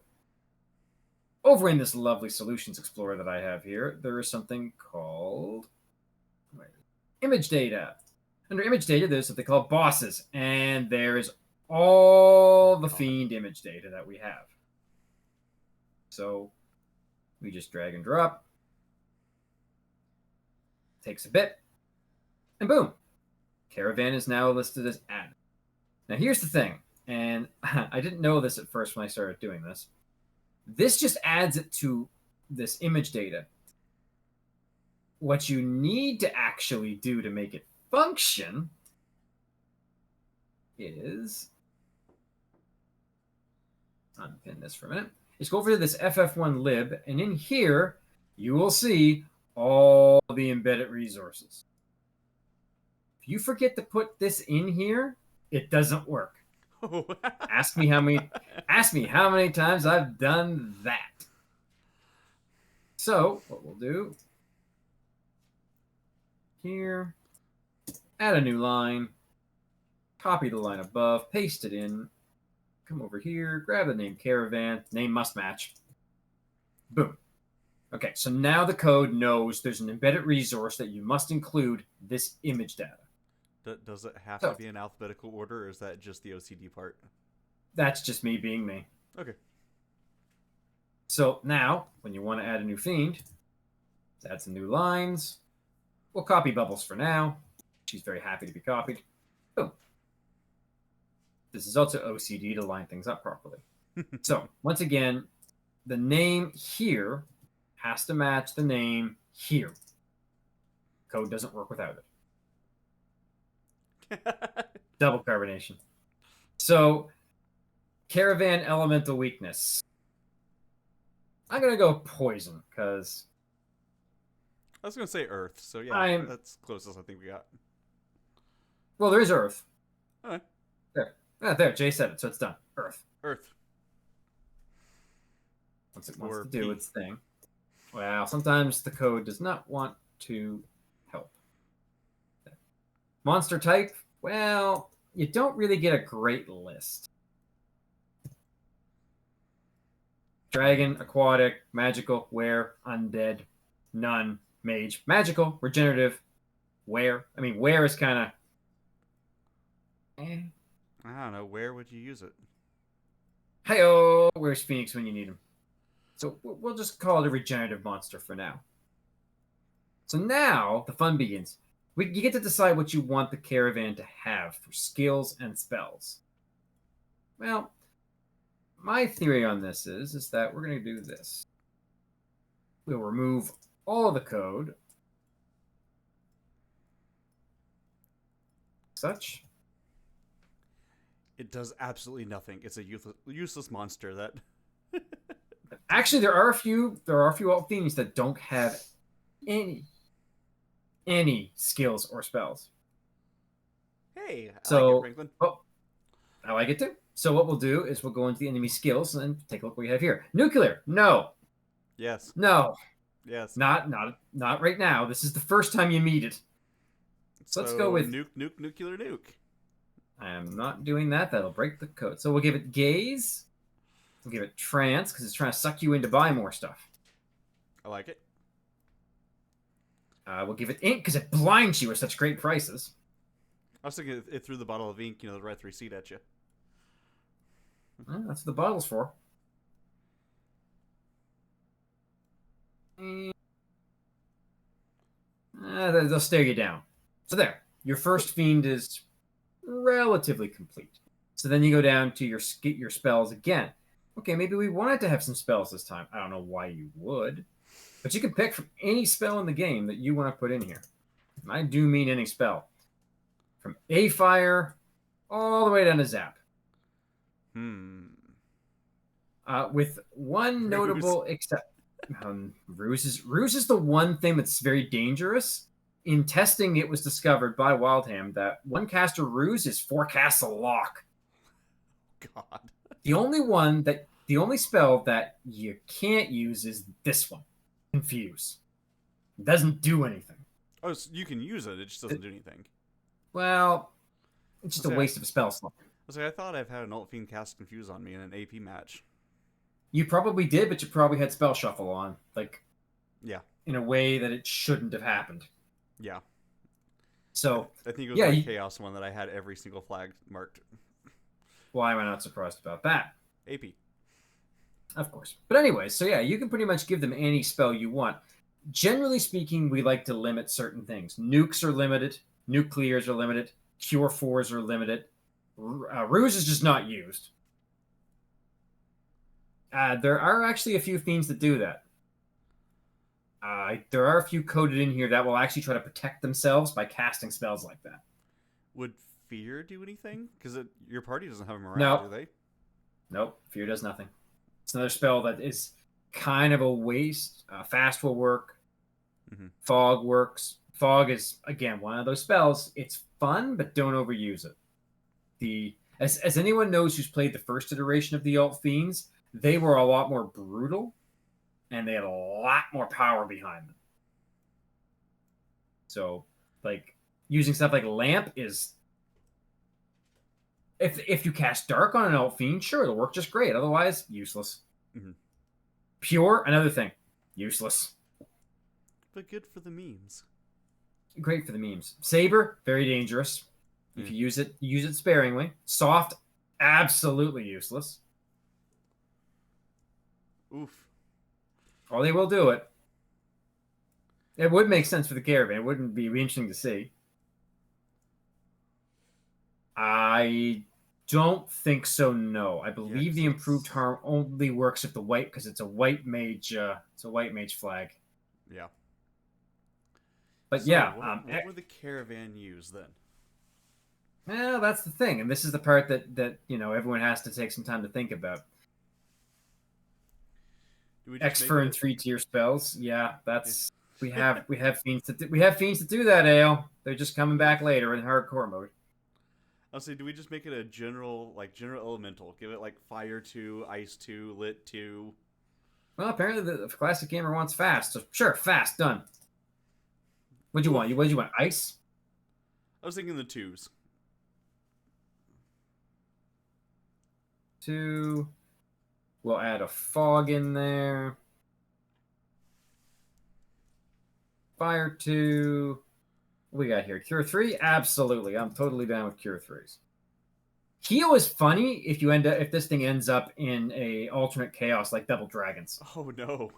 over in this lovely Solutions Explorer that I have here, there is something called image data. Under image data, there's something called bosses, and there's all the fiend image data that we have. So we just drag and drop. Takes a bit, and boom, Caravan is now listed as added. Now here's the thing, and I didn't know this at first when I started doing this. This just adds it to this image data. What you need to actually do to make it function is, unpin this for a minute, is go over to this FF1 lib, and in here you will see all the embedded resources. If If you forget to put this in here, it doesn't work. Oh. Ask me how many times I've done that. So what we'll do here, add a new line, copy the line above, paste it in, come over here, grab the name caravan, name must match. Boom. Okay, so now the code knows there's an embedded resource that you must include this image data. Does it have to be in alphabetical order, or is that just the OCD part? That's just me being me. Okay. So now, when you want to add a new fiend, add some new lines. We'll copy Bubbles for now. She's very happy to be copied. Boom. This is also OCD to line things up properly. So, once again, the name here has to match the name here. Code doesn't work without it. Double carbonation. So, caravan elemental weakness. I'm going to go poison, because... I was going to say earth, so yeah, that's closest I think we got. Well, there is earth. All right. There, Jay said it, so it's done. Earth. Once it wants to do its thing. Well, sometimes the code does not want to help. Monster type, well, you don't really get a great list. Dragon, aquatic, magical, were, undead, none, mage, magical, regenerative, were. I mean, were is kind of... I don't know. Where would you use it? Hey-oh! Where's Phoenix when you need him? So we'll just call it a regenerative monster for now. So now the fun begins. You get to decide what you want the caravan to have for skills and spells. Well, my theory on this is that we're going to do this. We'll remove all of the code. Such. It does absolutely nothing. It's a useless monster that... Actually, there are a few alt fiends that don't have any skills or spells. Hey, I so, like it, Franklin. Oh, I like it too. So what we'll do is we'll go into the enemy skills and take a look what we have here. Nuclear, no. Yes. No. Yes. Not right now. This is the first time you meet it. So let's go with nuclear nuke. I am not doing that. That'll break the code. So we'll give it gaze. We'll give it trance because it's trying to suck you in to buy more stuff. I like it. We'll give it ink because it blinds you with such great prices. I was thinking it threw the bottle of ink, the right receipt at you. Well, that's what the bottle's for. They'll stare you down. So there. Your first fiend is relatively complete. So then you go down to your spells again. Okay, maybe we wanted to have some spells this time. I don't know why you would. But you can pick from any spell in the game that you want to put in here. And I do mean any spell. From A-Fire all the way down to Zap. With one notable except... Ruse is the one thing that's very dangerous. In testing, it was discovered by Wildham that one caster Ruse is 4 casts a lock. God. The only spell that you can't use is this one. Confuse. It doesn't do anything. Oh, so you can use it just doesn't do anything. Well, it's just a waste of a spell slot. I thought I've had an alt fiend cast Confuse on me in an AP match. You probably did, but you probably had Spell Shuffle on. Yeah. In a way that it shouldn't have happened. Yeah. So, I think it was the Chaos one that I had every single flag marked. Why am I not surprised about that? AP. Of course. But anyway, so yeah, you can pretty much give them any spell you want. Generally speaking, we like to limit certain things. Nukes are limited. Nuclears are limited. Cure 4s are limited. Ruse is just not used. There are actually a few themes that do that. There are a few coded in here that will actually try to protect themselves by casting spells like that. Would Fear do anything? Because your party doesn't have them around, do they? Nope. Fear does nothing. It's another spell that is kind of a waste. Fast will work. Mm-hmm. Fog works. Fog is, again, one of those spells. It's fun, but don't overuse it. As anyone knows who's played the first iteration of the Alt Fiends, they were a lot more brutal, and they had a lot more power behind them. So, like, using stuff like Lamp is... If you cast Dark on an Alt Fiend, sure, it'll work just great. Otherwise, useless. Mm-hmm. Pure, another thing. Useless. But good for the memes. Great for the memes. Saber, very dangerous. If you use it sparingly. Soft, absolutely useless. Oof. Or they will do it. It would make sense for the caravan. It wouldn't be interesting to see. I don't think so. No, I believe the improved harm only works if the white, because it's a white mage. It's a white mage flag. Yeah. But so yeah, what would the caravan use then? Well, that's the thing, and this is the part that everyone has to take some time to think about. Exfer and 3-tier spells. Yeah, that's we have fiends to do that. Ale, they're just coming back later in hardcore mode. I'll say, do we just make it a general elemental? Give it like fire 2, ice 2, lit 2. Well, apparently the classic gamer wants fast, so sure, fast, done. What'd you want? What'd you want? Ice? I was thinking the 2s. 2. We'll add a fog in there. Fire 2. What we got here? Cure 3? Absolutely. I'm totally down with Cure 3s. Heal is funny if this thing ends up in a alternate chaos like Double Dragons. Oh no.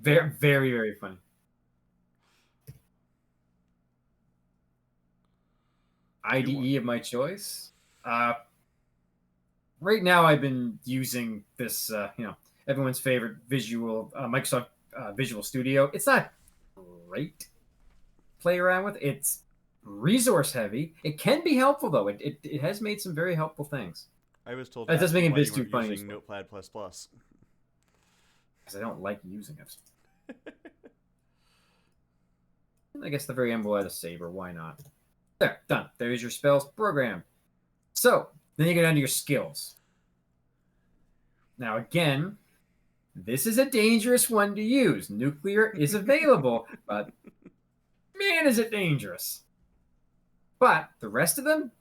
Very, very, very funny. IDE of my choice. Right now, I've been using this, everyone's favorite Microsoft Visual Studio. It's not great to play around with. It's resource heavy. It can be helpful though. It has made some very helpful things. I was told that doesn't make Invis too funny. Using Notepad++. Because I don't like using it. I guess the very end will add a saber. Why not? There, done. There's your spells programmed. So, then you get down to your skills. Now, again, this is a dangerous one to use. Nuclear is available, but man, is it dangerous. But the rest of them,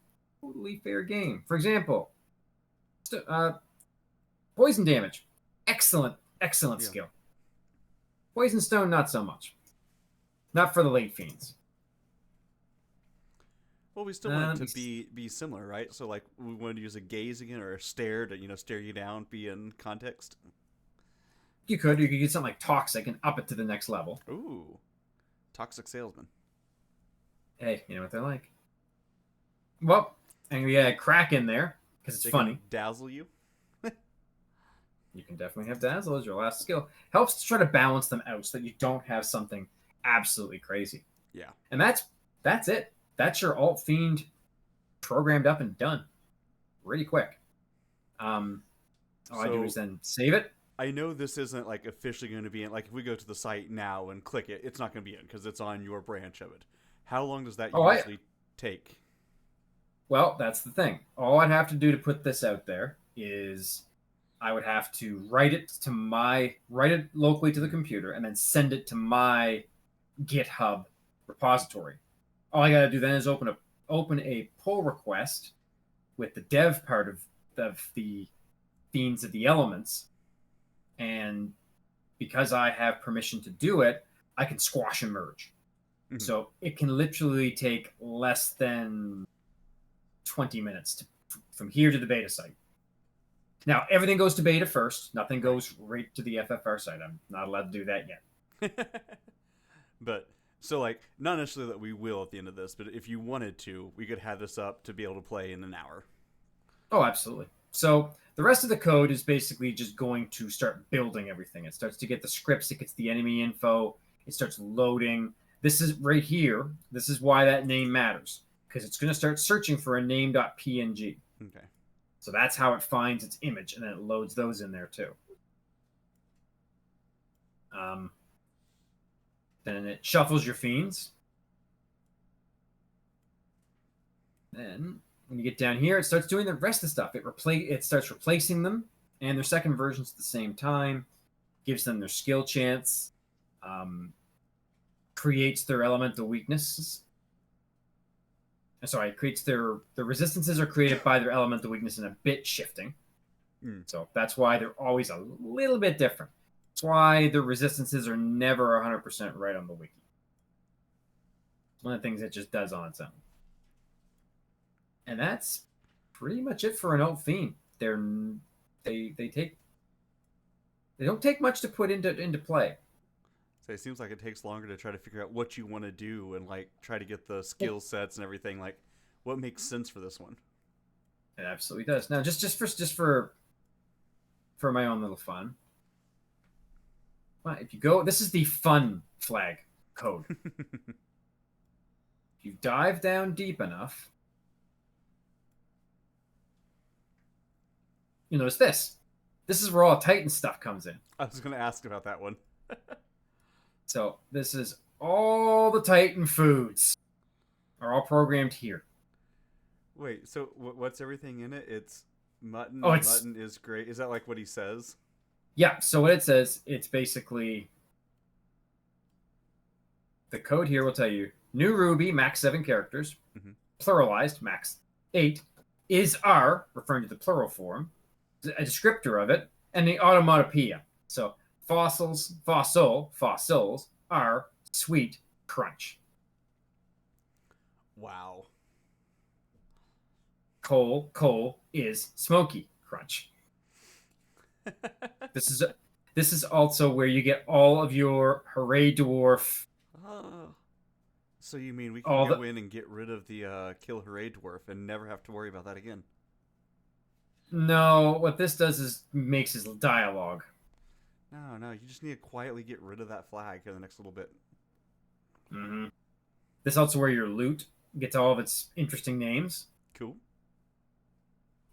totally fair game. For example, poison damage. Excellent skill. Poison stone, not so much. Not for the late fiends. Well, we still want it to be similar, right? So, like, we wanted to use a gaze again or a stare to, stare you down, be in context. You could get something like toxic and up it to the next level. Ooh, toxic salesman. Hey, you know what they're like. Well, and we add crack in there because it's funny. Dazzle you. You can definitely have dazzle as your last skill. Helps to try to balance them out so that you don't have something absolutely crazy. Yeah, and that's it. That's your Alt Fiend programmed up and done. Really quick. All I do is then save it. I know this isn't like officially going to be in. Like if we go to the site now and click it, it's not going to be in because it's on your branch of it. How long does that usually take? Well, that's the thing. All I'd have to do to put this out there is I would have to write it locally to the computer and then send it to my GitHub repository. All I gotta do then is open a pull request with the dev part of the Fiends of the Elements, and because I have permission to do it, I can squash and merge. Mm-hmm. So it can literally take less than 20 minutes from here to the beta site. Now, everything goes to beta first. Nothing goes right to the FFR site. I'm not allowed to do that yet. But... So, like, not necessarily that we will at the end of this, but if you wanted to, we could have this up to be able to play in an hour. Oh, absolutely. So, the rest of the code is basically just going to start building everything. It starts to get the scripts, it gets the enemy info, it starts loading. This is right here. This is why that name matters, because it's going to start searching for a name.png. Okay. So, that's how it finds its image, and then it loads those in there, too. Then it shuffles your fiends. then when you get down here, it starts doing the rest of the stuff. It starts replacing them and their second versions at the same time, gives them their skill chance, creates their elemental weaknesses. Sorry, creates the resistances are created by their elemental weakness and a bit shifting. So that's why they're always a little bit different. That's why the resistances are never 100% right on the wiki. It's one of the things it just does on its own. And that's pretty much it for an alt theme. They don't take much to put into play. So it seems like it takes longer to try to figure out what you want to do and like try to get the skill sets and everything. Like, what makes sense for this one? It absolutely does. Now, just for my own little fun. Well, if you go, this is the fun flag code. If you dive down deep enough, you notice this. This is where all Titan stuff comes in. I was going to ask about that one. So this is all the Titan foods are all programmed here. Wait, so what's everything in it? It's mutton. Oh, mutton is great. Is that like what he says? Yeah. So what it says, it's basically the code here will tell you new Ruby max 7 characters, pluralized max 8, is R referring to the plural form, a descriptor of it, and the automatopoeia. So fossils are sweet crunch. Wow. Coal is smoky crunch. This is also where you get all of your hooray dwarf. Oh. So you mean we can go in and get rid of the kill hooray dwarf and never have to worry about that again? No, what this does is makes his dialogue. No, you just need to quietly get rid of that flag in the next little bit. This is also where your loot gets all of its interesting names. Cool.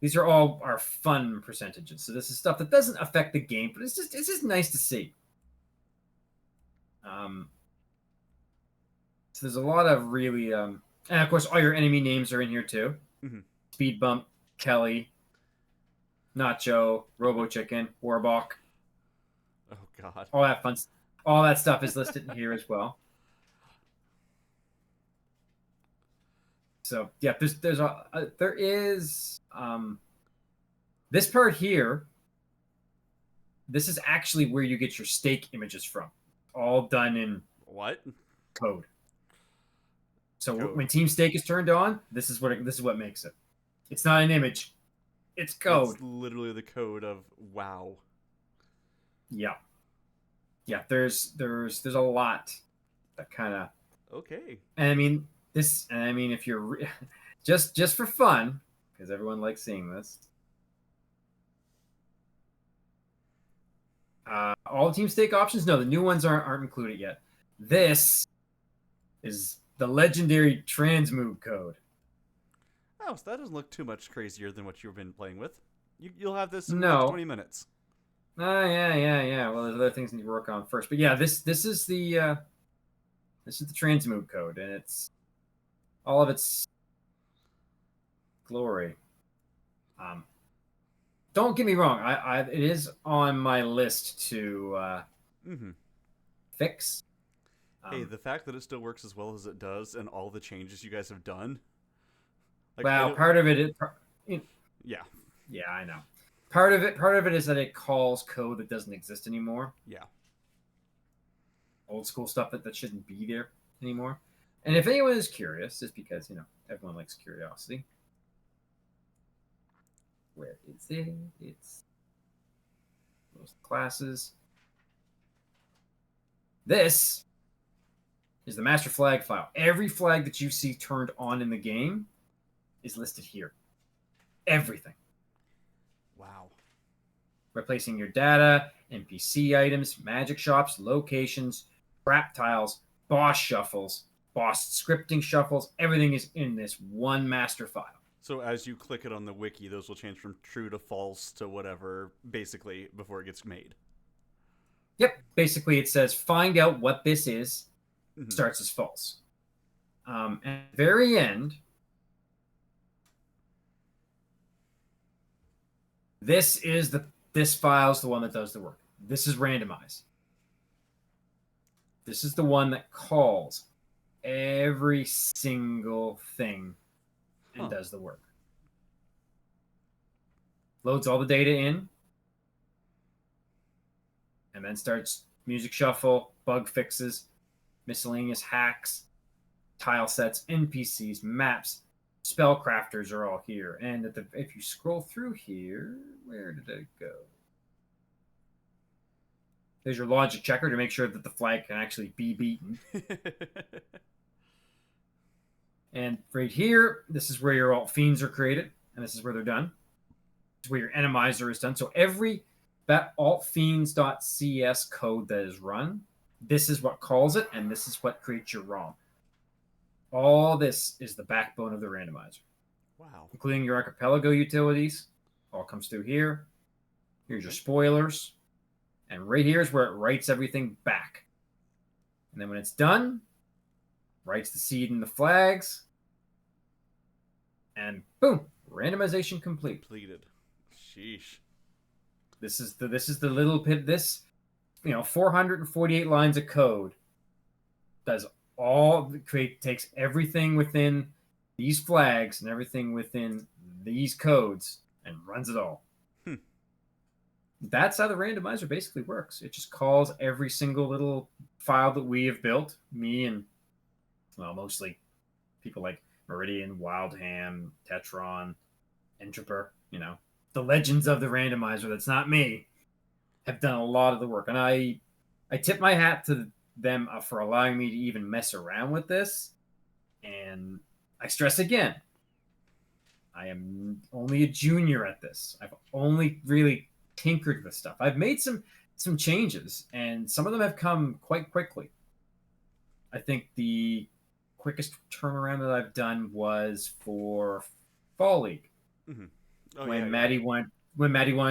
These are all our fun percentages. So this is stuff that doesn't affect the game, but it's just nice to see. So there's a lot of really, and of course all your enemy names are in here too. Speed Bump, Kelly, Nacho, Robo Chicken, Warbach. Oh God! All that stuff is listed in here as well. So yeah, there is this part here. This is actually where you get your stake images from, all done in what code. So when Team Stake is turned on, this is what makes it. It's not an image, it's code. It's literally the code of WoW. Yeah. There's a lot that kind of okay. And I mean if you're just for fun, because everyone likes seeing this. All Team Stake options, no, the new ones aren't included yet. This is the legendary transmove code. Oh, so that doesn't look too much crazier than what you've been playing with. You'll have this in No. like 20 minutes. Yeah. Well, there's other things you need to work on first, but yeah, this is the transmove code, and it's all of its glory. Don't get me wrong, it is on my list to fix. Hey, the fact that it still works as well as it does, and all the changes you guys have done. Like, well, part of it is. Yeah. Yeah, I know. Part of it is that it calls code that doesn't exist anymore. Yeah. Old school stuff that shouldn't be there anymore. And if anyone is curious, just because everyone likes curiosity. Where is it? It's those classes. This is the master flag file. Every flag that you see turned on in the game is listed here. Everything. Wow. Replacing your data, NPC items, magic shops, locations, trap tiles, boss shuffles, boss scripting shuffles. Everything is in this one master file. So as you click it on the wiki, those will change from true to false to whatever, basically, before it gets made. Yep. Basically, it says, find out what this is, starts as false. At the very end, This file's the one that does the work. This is randomize. This is the one that calls every single thing and does the work. Loads all the data in, and then starts music shuffle, bug fixes, miscellaneous hacks, tile sets, NPCs, maps, spellcrafters are all here. And if you scroll through here, where did it go? There's your logic checker to make sure that the flag can actually be beaten. And right here, this is where your alt fiends are created, and this is where they're done. This is where your enemizer is done. So that altfiends.cs code that is run, this is what calls it, and this is what creates your ROM. All this is the backbone of the randomizer. Wow. Including your archipelago utilities. All comes through here. Here's your spoilers. And right here is where it writes everything back. And then when it's done, writes the seed and the flags. And boom, randomization complete. Completed. Sheesh. This is the little bit. This, 448 lines of code does takes everything within these flags and everything within these codes and runs it all. That's how the randomizer basically works. It just calls every single little file that we have built, me and, mostly people like Meridian, Wildham, Tetron, Entroper, the legends of the randomizer, that's not me, have done a lot of the work. And I tip my hat to them for allowing me to even mess around with this. And I stress again, I am only a junior at this. I've only really tinkered with stuff. I've made some changes, and some of them have come quite quickly. I think the quickest turnaround that I've done was for Fall League. Mm-hmm. When Maddie wanted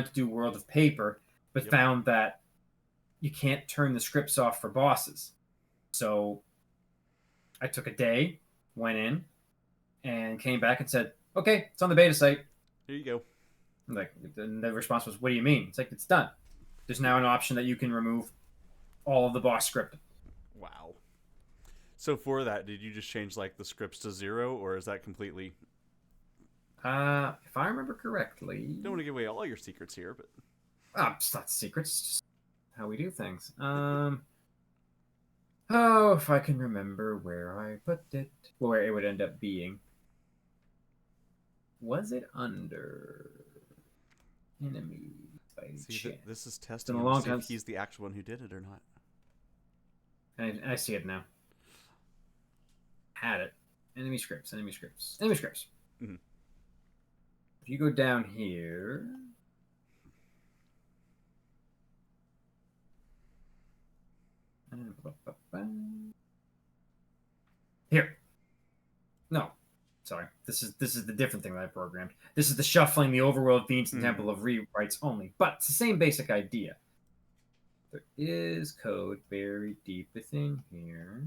to do World of Paper, but found that you can't turn the scripts off for bosses. So I took a day, went in, and came back and said, okay, it's on the beta site. Here you go. And the response was, what do you mean? It's like, it's done. There's now an option that you can remove all of the boss scripting. Wow. So for that, did you just change the scripts to 0, or is that completely... If I remember correctly... Don't want to give away all your secrets here, but... It's not secrets. It's just how we do things. If I can remember where I put it. Where it would end up being. Was it under... enemies by chance? This is testing a him long to see time. if he's the actual one who did it or not. I see it now. Had it. Enemy scripts. Mm-hmm. If you go down here... Here. No. Sorry. This is the different thing that I programmed. This is the shuffling the overworld fiends and temple of rewrites only. But it's the same basic idea. There is code buried deep within here.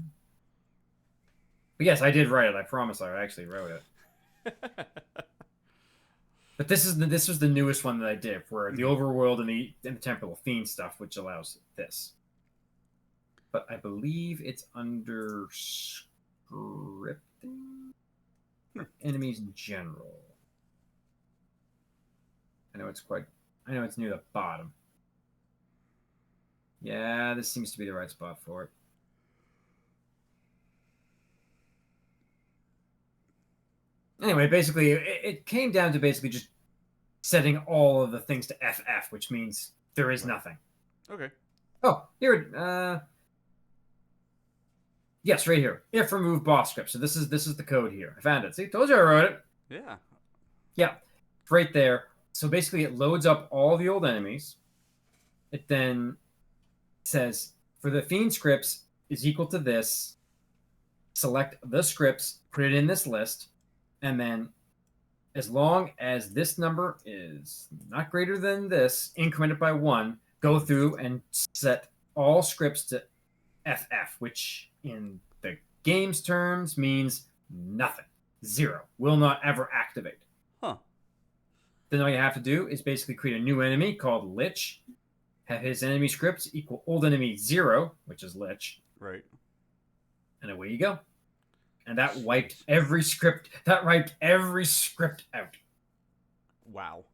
But yes, I did write it. I promise I actually wrote it. But this was the newest one that I did, where the overworld and the temple of fiend stuff, which allows this. But I believe it's under scripting. Enemies in general. I know it's near the bottom. Yeah, this seems to be the right spot for it. Anyway, basically, it came down to basically just setting all of the things to FF, which means there is nothing. Okay. Oh, here. Yes, right here. If remove boss script. So this is the code here. I found it. See, told you I wrote it. Yeah. Yeah, right there. So basically, it loads up all the old enemies. It then says for the fiend scripts is equal to this. Select the scripts, put it in this list, and then as long as this number is not greater than this, increment it by 1, go through and set all scripts to FF, which in the game's terms means nothing. 0. Will not ever activate. Huh. Then all you have to do is basically create a new enemy called Lich, have his enemy scripts equal old enemy 0, which is Lich, Right. and away you go. And that wiped every script. That wiped every script out. Wow.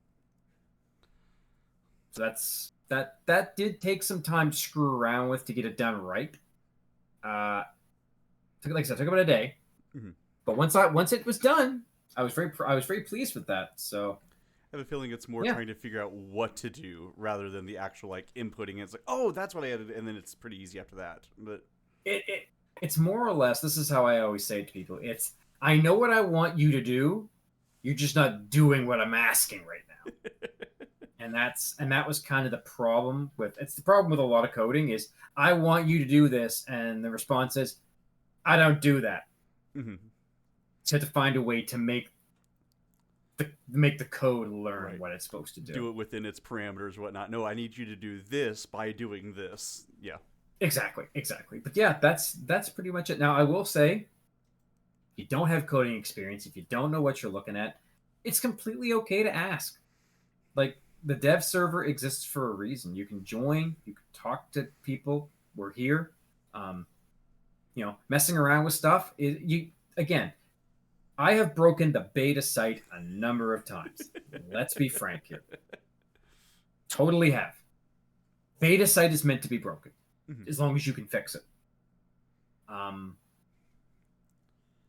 So that did take some time to screw around with to get it done right. Like I said, took about a day. Mm-hmm. But once it was done, I was very pleased with that. So I have a feeling it's more trying to figure out what to do rather than the actual like inputting. It's like, oh, that's what I added, and then it's pretty easy after that. But it's more or less, this is how I always say it to people. It's, I know what I want you to do. You're just not doing what I'm asking right now. and that was kind of the problem with, it's the problem with a lot of coding is, I want you to do this, and the response is, I don't do that. Mm-hmm. So you have to find a way to make the code learn what it's supposed to do. Do it within its parameters, whatnot. No, I need you to do this by doing this. Yeah. Exactly. But yeah, that's pretty much it. Now, I will say, if you don't have coding experience, if you don't know what you're looking at, it's completely okay to ask. Like, the dev server exists for a reason. You can join, you can talk to people. We're here. Messing around with stuff is again. I have broken the beta site a number of times. Let's be frank here. Totally have. Beta site is meant to be broken, as long as you can fix it.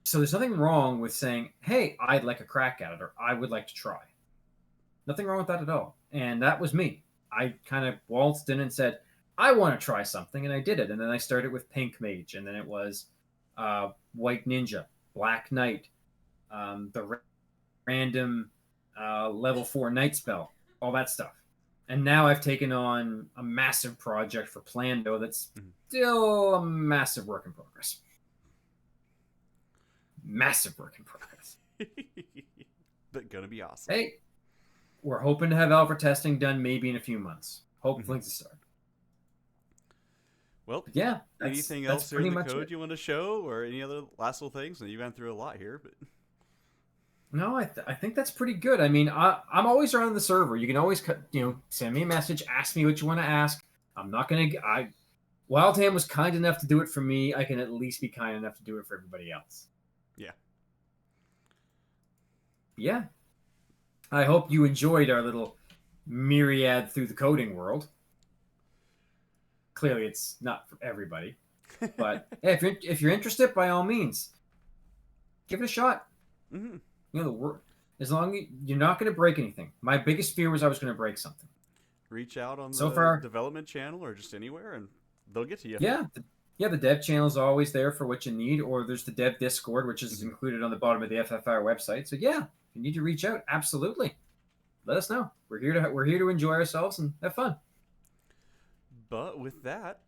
So there's nothing wrong with saying, hey, I'd like a crack at it, or I would like to try. Nothing wrong with that at all. And that was me. I kind of waltzed in and said, I want to try something, and I did it. And then I started with Pink Mage, and then it was White Ninja, Black Knight, the random level 4 night spell, all that stuff. And now I've taken on a massive project for Plando that's still a massive work in progress. Massive work in progress. But gonna be awesome. Hey, we're hoping to have alpha testing done maybe in a few months. Hopefully to start. Well, yeah. Anything else here in the code you want to show, or any other last little things? And you went through a lot here, but no, I think that's pretty good. I mean, I'm always around the server. You can always send me a message, ask me what you want to ask. I'm not gonna. Wildham was kind enough to do it for me. I can at least be kind enough to do it for everybody else. Yeah. Yeah. I hope you enjoyed our little myriad through the coding world. Clearly, it's not for everybody, but hey, if you're interested, by all means, give it a shot. Mm-hmm. As long as you're not going to break anything. My biggest fear was I was going to break something. Reach out on the development channel or just anywhere, and they'll get to you. Yeah, the dev channel is always there for what you need, or there's the dev Discord, which is included on the bottom of the FFR website. So yeah, if you need to reach out, absolutely, let us know. We're here to enjoy ourselves and have fun. But with that,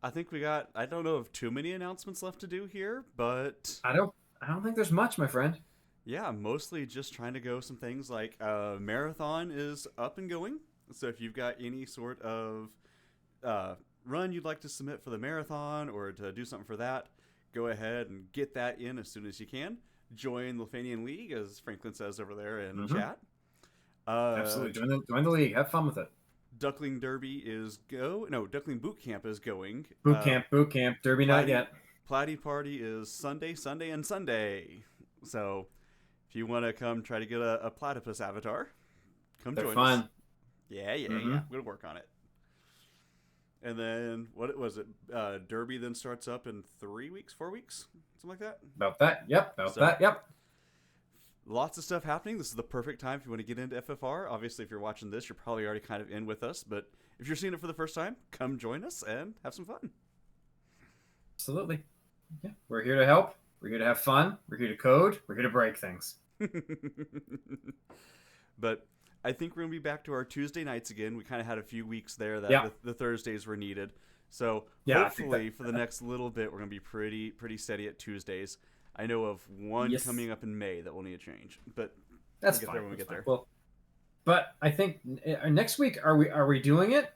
I think we got, I don't know of too many announcements left to do here, but I don't think there's much, my friend. Yeah, mostly just trying to go some things like marathon is up and going. So if you've got any sort of run you'd like to submit for the marathon or to do something for that, go ahead and get that in as soon as you can. Join the Lithanian League, as Franklin says over there in chat. Absolutely, join the league. Have fun with it. Duckling Derby Duckling Boot Camp is going. Boot camp. Derby not yet. Platy Party is Sunday, and Sunday. So if you want to come try to get a platypus avatar, come join us. Yeah. We're going to work on it. And then, what was it? Derby then starts up in 3 weeks, 4 weeks? Something like that? About that, yep. Lots of stuff happening. This is the perfect time if you want to get into FFR. Obviously, if you're watching this, you're probably already kind of in with us. But if you're seeing it for the first time, come join us and have some fun. Absolutely. Yeah, we're here to help. We're here to have fun. We're here to code. We're here to break things. But I think we're going to be back to our Tuesday nights again. We kind of had a few weeks there that the Thursdays were needed. So hopefully for the next little bit, we're going to be pretty steady at Tuesdays. I know of one coming up in May that will need a change, but that's we'll get fine. there when we get there. Well, but I think next week are we doing it?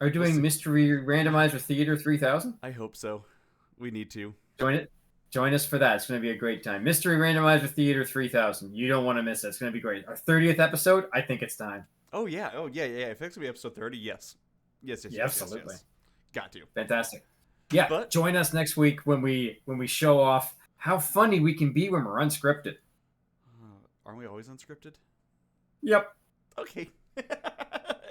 Are we doing Mystery Randomizer Theater 3000? I hope so. We need to join Join us for that. It's going to be a great time. Mystery Randomizer Theater 3000. You don't want to miss it. It's going to be great. Our 30th episode, I think it's time. Oh, yeah. Oh, yeah. If it's going to be episode 30, yes. Yes. Absolutely. Yes. Got to. Fantastic. Yeah, But join us next week when we show off how funny we can be when we're unscripted. Aren't we always unscripted? Yep. Okay.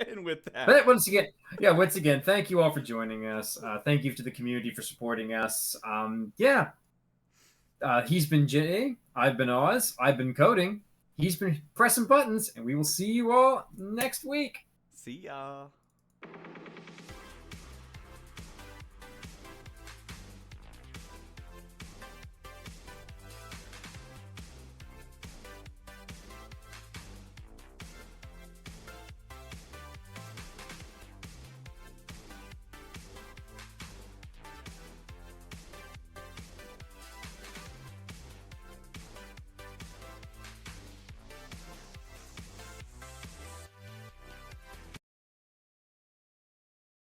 And with that. But once again, thank you all for joining us. Thank you to the community for supporting us. He's been Jay. I've been Oz. I've been coding. He's been pressing buttons, and we will see you all next week. See ya.